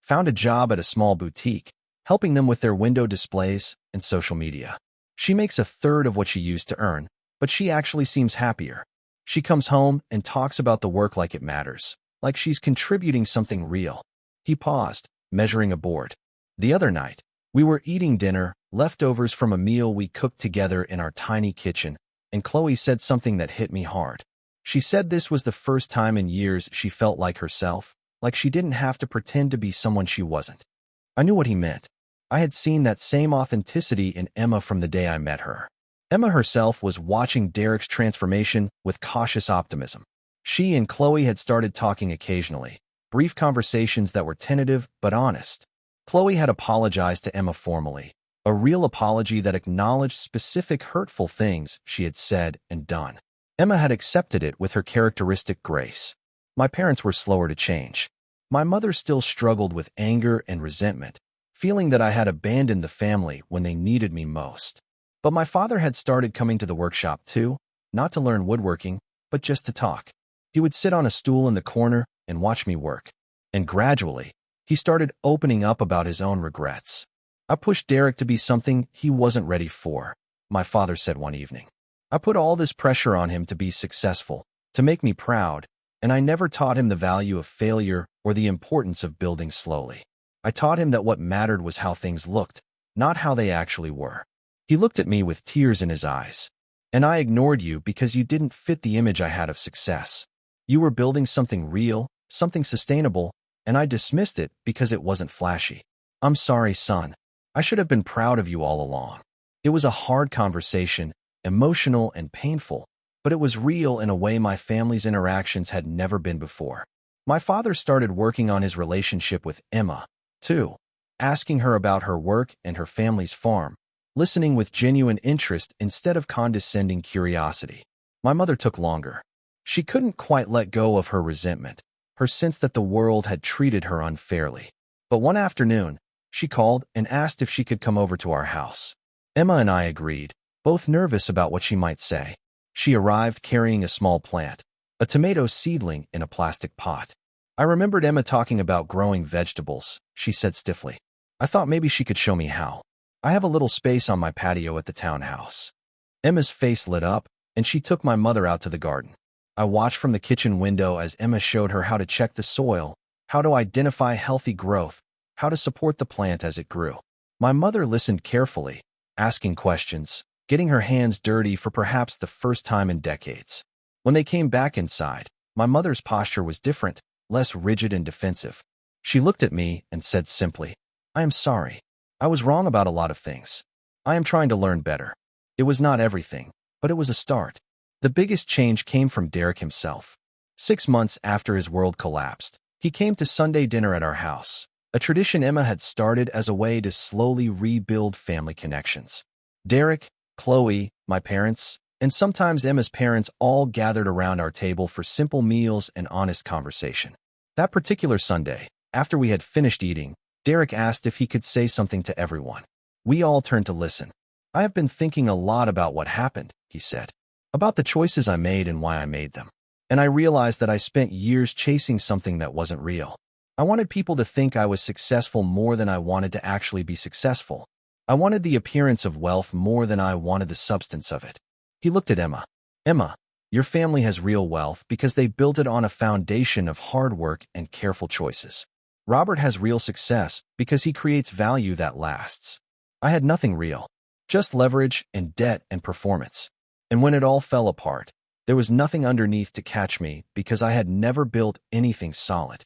found a job at a small boutique, helping them with their window displays and social media. She makes a third of what she used to earn, but she actually seems happier. She comes home and talks about the work like it matters, like she's contributing something real. He paused, measuring a board. The other night, We were eating dinner, leftovers from a meal we cooked together in our tiny kitchen, and Khloe said something that hit me hard. She said this was the first time in years she felt like herself, like she didn't have to pretend to be someone she wasn't. I knew what he meant. I had seen that same authenticity in Emma from the day I met her. Emma herself was watching Derek's transformation with cautious optimism. She and Khloe had started talking occasionally, brief conversations that were tentative but honest. Khloe had apologized to Emma formally, a real apology that acknowledged specific hurtful things she had said and done. Emma had accepted it with her characteristic grace. My parents were slower to change. My mother still struggled with anger and resentment, feeling that I had abandoned the family when they needed me most. But my father had started coming to the workshop too, not to learn woodworking, but just to talk. He would sit on a stool in the corner and watch me work. And gradually, he started opening up about his own regrets. I pushed Derek to be something he wasn't ready for, my father said one evening. I put all this pressure on him to be successful, to make me proud, and I never taught him the value of failure or the importance of building slowly. I taught him that what mattered was how things looked, not how they actually were. He looked at me with tears in his eyes. And I ignored you because you didn't fit the image I had of success. You were building something real, something sustainable, and I dismissed it because it wasn't flashy. I'm sorry, son. I should have been proud of you all along. It was a hard conversation, emotional and painful, but it was real in a way my family's interactions had never been before. My father started working on his relationship with Emma, too, asking her about her work and her family's farm, listening with genuine interest instead of condescending curiosity. My mother took longer. She couldn't quite let go of her resentment, her sense that the world had treated her unfairly. But one afternoon, she called and asked if she could come over to our house. Emma and I agreed, both nervous about what she might say. She arrived carrying a small plant, a tomato seedling in a plastic pot. I remembered Emma talking about growing vegetables, she said stiffly. I thought maybe she could show me how. I have a little space on my patio at the townhouse. Emma's face lit up, and she took my mother out to the garden. I watched from the kitchen window as Emma showed her how to check the soil, how to identify healthy growth, how to support the plant as it grew. My mother listened carefully, asking questions, getting her hands dirty for perhaps the first time in decades. When they came back inside, my mother's posture was different, less rigid and defensive. She looked at me and said simply, I am sorry. I was wrong about a lot of things. I am trying to learn better. It was not everything, but it was a start. The biggest change came from Derek himself. 6 months after his world collapsed, he came to Sunday dinner at our house, a tradition Emma had started as a way to slowly rebuild family connections. Derek, Khloe, my parents, and sometimes Emma's parents all gathered around our table for simple meals and honest conversation. That particular Sunday, after we had finished eating, Derek asked if he could say something to everyone. We all turned to listen. I have been thinking a lot about what happened, he said, about the choices I made and why I made them. And I realized that I spent years chasing something that wasn't real. I wanted people to think I was successful more than I wanted to actually be successful. I wanted the appearance of wealth more than I wanted the substance of it. He looked at Emma. Emma, your family has real wealth because they built it on a foundation of hard work and careful choices. Robert has real success because he creates value that lasts. I had nothing real, just leverage and debt and performance. And when it all fell apart, there was nothing underneath to catch me because I had never built anything solid.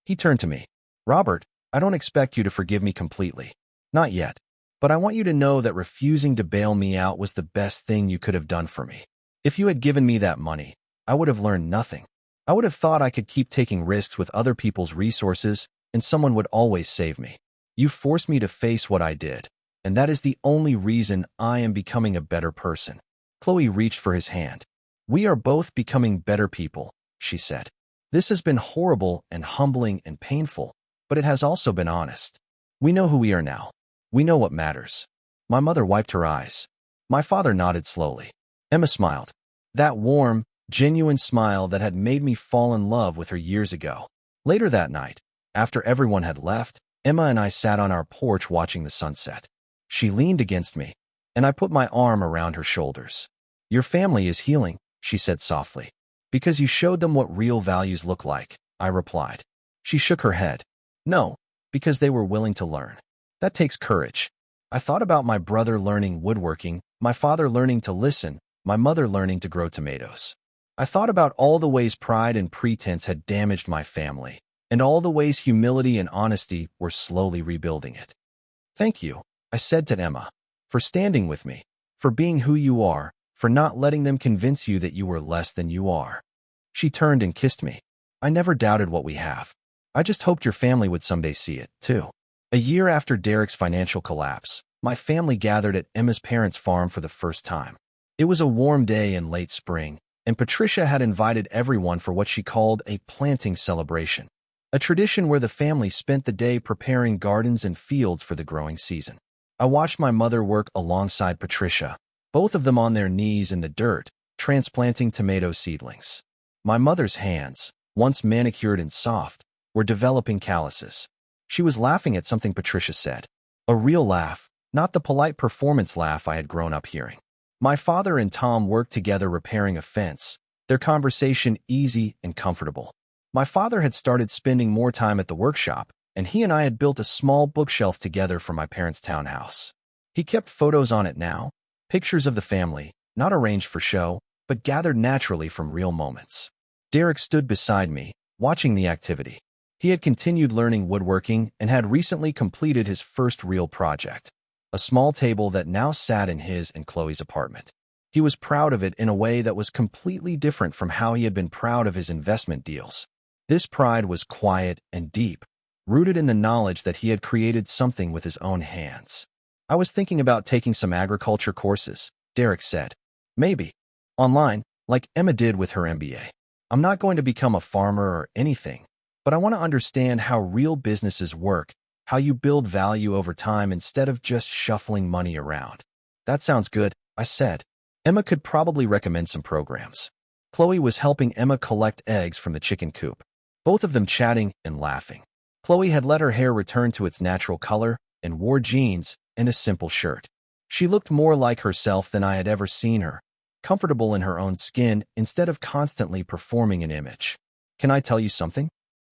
He turned to me. Robert, I don't expect you to forgive me completely. Not yet. But I want you to know that refusing to bail me out was the best thing you could have done for me. If you had given me that money, I would have learned nothing. I would have thought I could keep taking risks with other people's resources and someone would always save me. You forced me to face what I did, and that is the only reason I am becoming a better person. Khloe reached for his hand. We are both becoming better people, she said. This has been horrible and humbling and painful, but it has also been honest. We know who we are now. We know what matters. My mother wiped her eyes. My father nodded slowly. Emma smiled. That warm, genuine smile that had made me fall in love with her years ago. Later that night, after everyone had left, Emma and I sat on our porch watching the sunset. She leaned against me, and I put my arm around her shoulders. Your family is healing, she said softly. Because you showed them what real values look like, I replied. She shook her head. No, because they were willing to learn. That takes courage. I thought about my brother learning woodworking, my father learning to listen, my mother learning to grow tomatoes. I thought about all the ways pride and pretense had damaged my family, and all the ways humility and honesty were slowly rebuilding it. Thank you, I said to Emma, for standing with me, for being who you are, for not letting them convince you that you were less than you are. She turned and kissed me. I never doubted what we have. I just hoped your family would someday see it, too. A year after Derek's financial collapse, my family gathered at Emma's parents' farm for the first time. It was a warm day in late spring, and Patricia had invited everyone for what she called a planting celebration, a tradition where the family spent the day preparing gardens and fields for the growing season. I watched my mother work alongside Patricia, both of them on their knees in the dirt, transplanting tomato seedlings. My mother's hands, once manicured and soft, were developing calluses. She was laughing at something Patricia said. A real laugh, not the polite performance laugh I had grown up hearing. My father and Tom worked together repairing a fence, their conversation easy and comfortable. My father had started spending more time at the workshop, and he and I had built a small bookshelf together for my parents' townhouse. He kept photos on it now, pictures of the family, not arranged for show, but gathered naturally from real moments. Derek stood beside me, watching the activity. He had continued learning woodworking and had recently completed his first real project, a small table that now sat in his and Khloe's apartment. He was proud of it in a way that was completely different from how he had been proud of his investment deals. This pride was quiet and deep, rooted in the knowledge that he had created something with his own hands. I was thinking about taking some agriculture courses, Derek said. Maybe. Online, like Emma did with her MBA. I'm not going to become a farmer or anything, but I want to understand how real businesses work, how you build value over time instead of just shuffling money around. That sounds good, I said. Emma could probably recommend some programs. Khloe was helping Emma collect eggs from the chicken coop, both of them chatting and laughing. Khloe had let her hair return to its natural color and wore jeans and a simple shirt. She looked more like herself than I had ever seen her, comfortable in her own skin instead of constantly performing an image. Can I tell you something?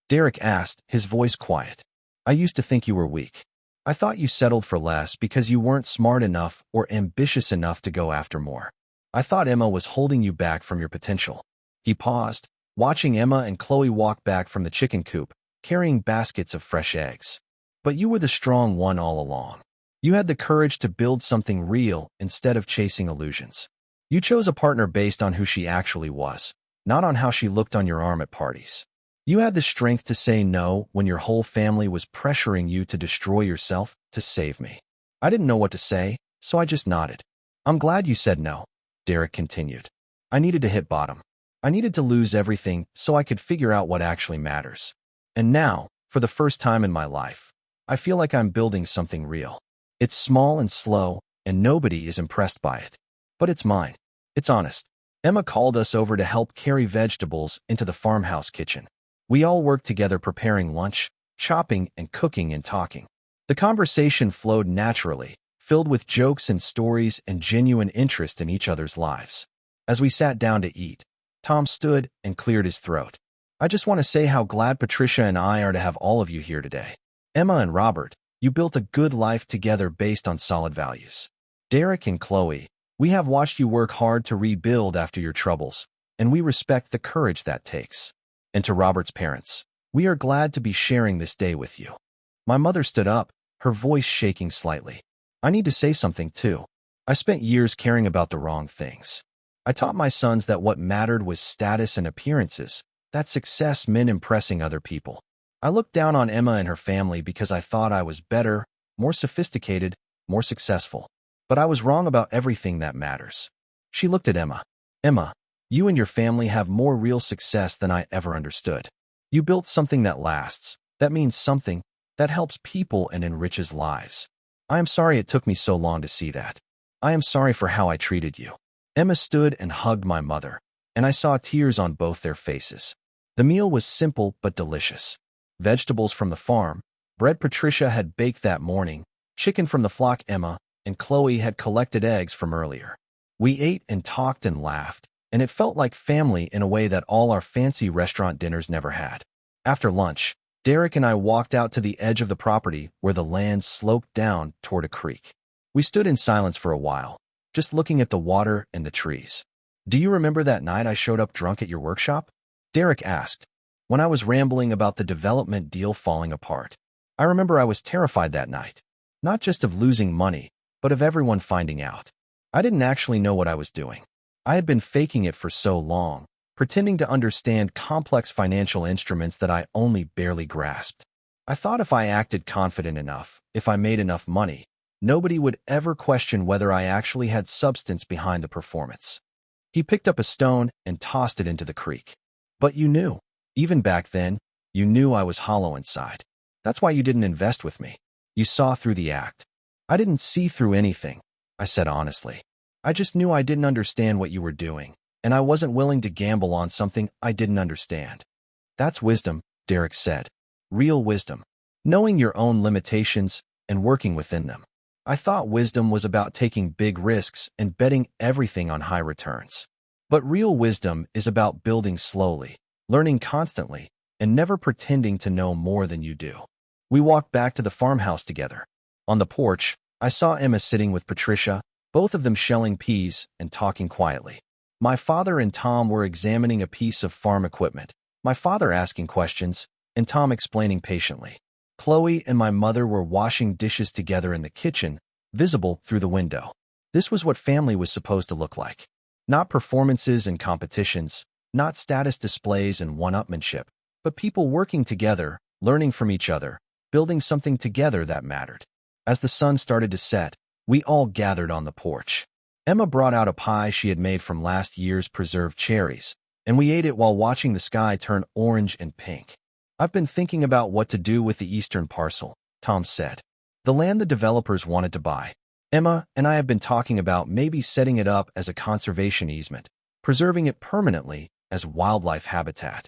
Derek asked, his voice quiet. I used to think you were weak. I thought you settled for less because you weren't smart enough or ambitious enough to go after more. I thought Emma was holding you back from your potential. He paused, watching Emma and Khloe walk back from the chicken coop, carrying baskets of fresh eggs. But you were the strong one all along. You had the courage to build something real instead of chasing illusions. You chose a partner based on who she actually was, not on how she looked on your arm at parties. You had the strength to say no when your whole family was pressuring you to destroy yourself to save me. I didn't know what to say, so I just nodded. I'm glad you said no, Derek continued. I needed to hit bottom. I needed to lose everything so I could figure out what actually matters. And now, for the first time in my life, I feel like I'm building something real. It's small and slow, and nobody is impressed by it. But it's mine. It's honest. Emma called us over to help carry vegetables into the farmhouse kitchen. We all worked together preparing lunch, chopping and cooking and talking. The conversation flowed naturally, filled with jokes and stories and genuine interest in each other's lives. As we sat down to eat, Tom stood and cleared his throat. I just want to say how glad Patricia and I are to have all of you here today. Emma and Robert, you built a good life together based on solid values. Derek and Khloe, we have watched you work hard to rebuild after your troubles, and we respect the courage that takes. And to Robert's parents, we are glad to be sharing this day with you. My mother stood up, her voice shaking slightly. I need to say something too. I spent years caring about the wrong things. I taught my sons that what mattered was status and appearances, that success meant impressing other people. I looked down on Emma and her family because I thought I was better, more sophisticated, more successful. But I was wrong about everything that matters. She looked at Emma. Emma, you and your family have more real success than I ever understood. You built something that lasts, that means something, that helps people and enriches lives. I am sorry it took me so long to see that. I am sorry for how I treated you. Emma stood and hugged my mother, and I saw tears on both their faces. The meal was simple but delicious. Vegetables from the farm, bread Patricia had baked that morning, chicken from the flock Emma and Khloe had collected eggs from earlier. We ate and talked and laughed, and it felt like family in a way that all our fancy restaurant dinners never had. After lunch, Derek and I walked out to the edge of the property where the land sloped down toward a creek. We stood in silence for a while, just looking at the water and the trees. Do you remember that night I showed up drunk at your workshop? Derek asked, when I was rambling about the development deal falling apart. I remember I was terrified that night, not just of losing money, but of everyone finding out. I didn't actually know what I was doing. I had been faking it for so long, pretending to understand complex financial instruments that I only barely grasped. I thought if I acted confident enough, if I made enough money, nobody would ever question whether I actually had substance behind the performance. He picked up a stone and tossed it into the creek. But you knew. Even back then, you knew I was hollow inside. That's why you didn't invest with me. You saw through the act. I didn't see through anything, I said honestly. I just knew I didn't understand what you were doing, and I wasn't willing to gamble on something I didn't understand. That's wisdom, Derek said. Real wisdom. Knowing your own limitations and working within them. I thought wisdom was about taking big risks and betting everything on high returns. But real wisdom is about building slowly, learning constantly, and never pretending to know more than you do. We walked back to the farmhouse together. On the porch, I saw Emma sitting with Patricia, both of them shelling peas and talking quietly. My father and Tom were examining a piece of farm equipment, my father asking questions, and Tom explaining patiently. Khloe and my mother were washing dishes together in the kitchen, visible through the window. This was what family was supposed to look like. Not performances and competitions, not status displays and one-upmanship, but people working together, learning from each other, building something together that mattered. As the sun started to set, we all gathered on the porch. Emma brought out a pie she had made from last year's preserved cherries, and we ate it while watching the sky turn orange and pink. I've been thinking about what to do with the eastern parcel, Tom said. The land the developers wanted to buy. Emma and I have been talking about maybe setting it up as a conservation easement, preserving it permanently as wildlife habitat.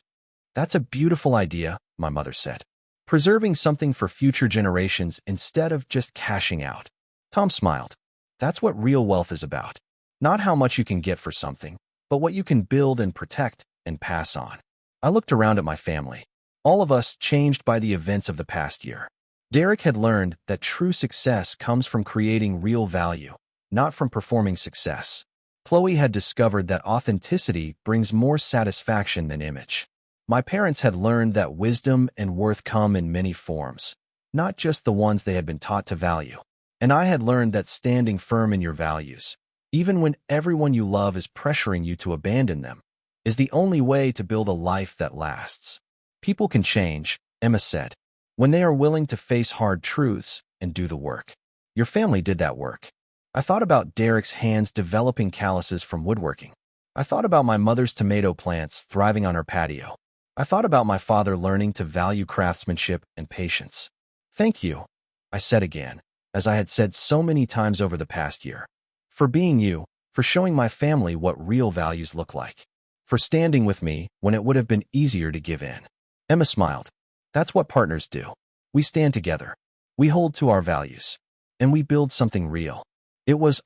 That's a beautiful idea, my mother said. Preserving something for future generations instead of just cashing out. Tom smiled. That's what real wealth is about. Not how much you can get for something, but what you can build and protect and pass on. I looked around at my family. All of us changed by the events of the past year. Derek had learned that true success comes from creating real value, not from performing success. Khloe had discovered that authenticity brings more satisfaction than image. My parents had learned that wisdom and worth come in many forms, not just the ones they had been taught to value. And I had learned that standing firm in your values, even when everyone you love is pressuring you to abandon them, is the only way to build a life that lasts. People can change, Emma said, when they are willing to face hard truths and do the work. Your family did that work. I thought about Derek's hands developing calluses from woodworking. I thought about my mother's tomato plants thriving on her patio. I thought about my father learning to value craftsmanship and patience. Thank you, I said again, as I had said so many times over the past year. For being you, for showing my family what real values look like. For standing with me when it would have been easier to give in. Emma smiled. That's what partners do. We stand together. We hold to our values. And we build something real.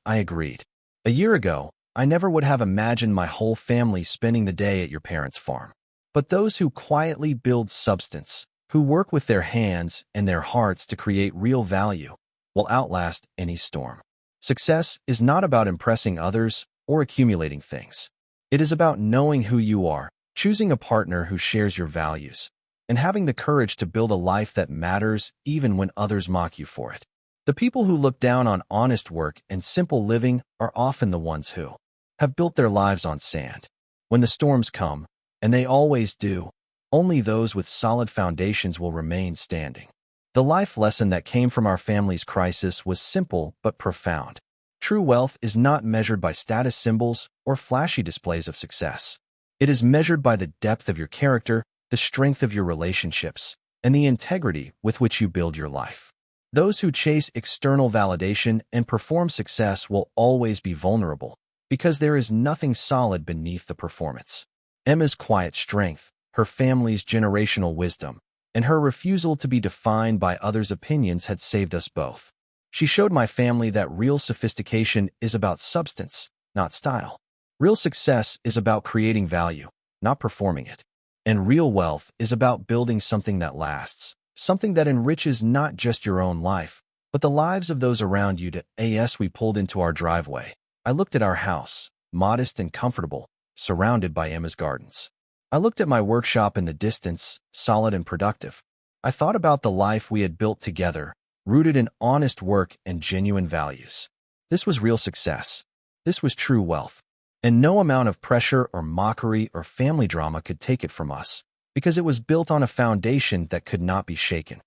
I agreed. A year ago, I never would have imagined my whole family spending the day at your parents' farm. But those who quietly build substance, who work with their hands and their hearts to create real value, will outlast any storm. Success is not about impressing others or accumulating things. It is about knowing who you are, choosing a partner who shares your values, and having the courage to build a life that matters even when others mock you for it. The people who look down on honest work and simple living are often the ones who have built their lives on sand. When the storms come, and they always do, only those with solid foundations will remain standing. The life lesson that came from our family's crisis was simple but profound. True wealth is not measured by status symbols or flashy displays of success. It is measured by the depth of your character, the strength of your relationships, and the integrity with which you build your life. Those who chase external validation and perform success will always be vulnerable, because there is nothing solid beneath the performance. Emma's quiet strength, her family's generational wisdom, and her refusal to be defined by others' opinions had saved us both. She showed my family that real sophistication is about substance, not style. Real success is about creating value, not performing it. And real wealth is about building something that lasts, something that enriches not just your own life, but the lives of those around you. As we pulled into our driveway, I looked at our house, modest and comfortable, surrounded by Emma's gardens. I looked at my workshop in the distance, solid and productive. I thought about the life we had built together, rooted in honest work and genuine values. This was real success. This was true wealth. And no amount of pressure or mockery or family drama could take it from us, because it was built on a foundation that could not be shaken.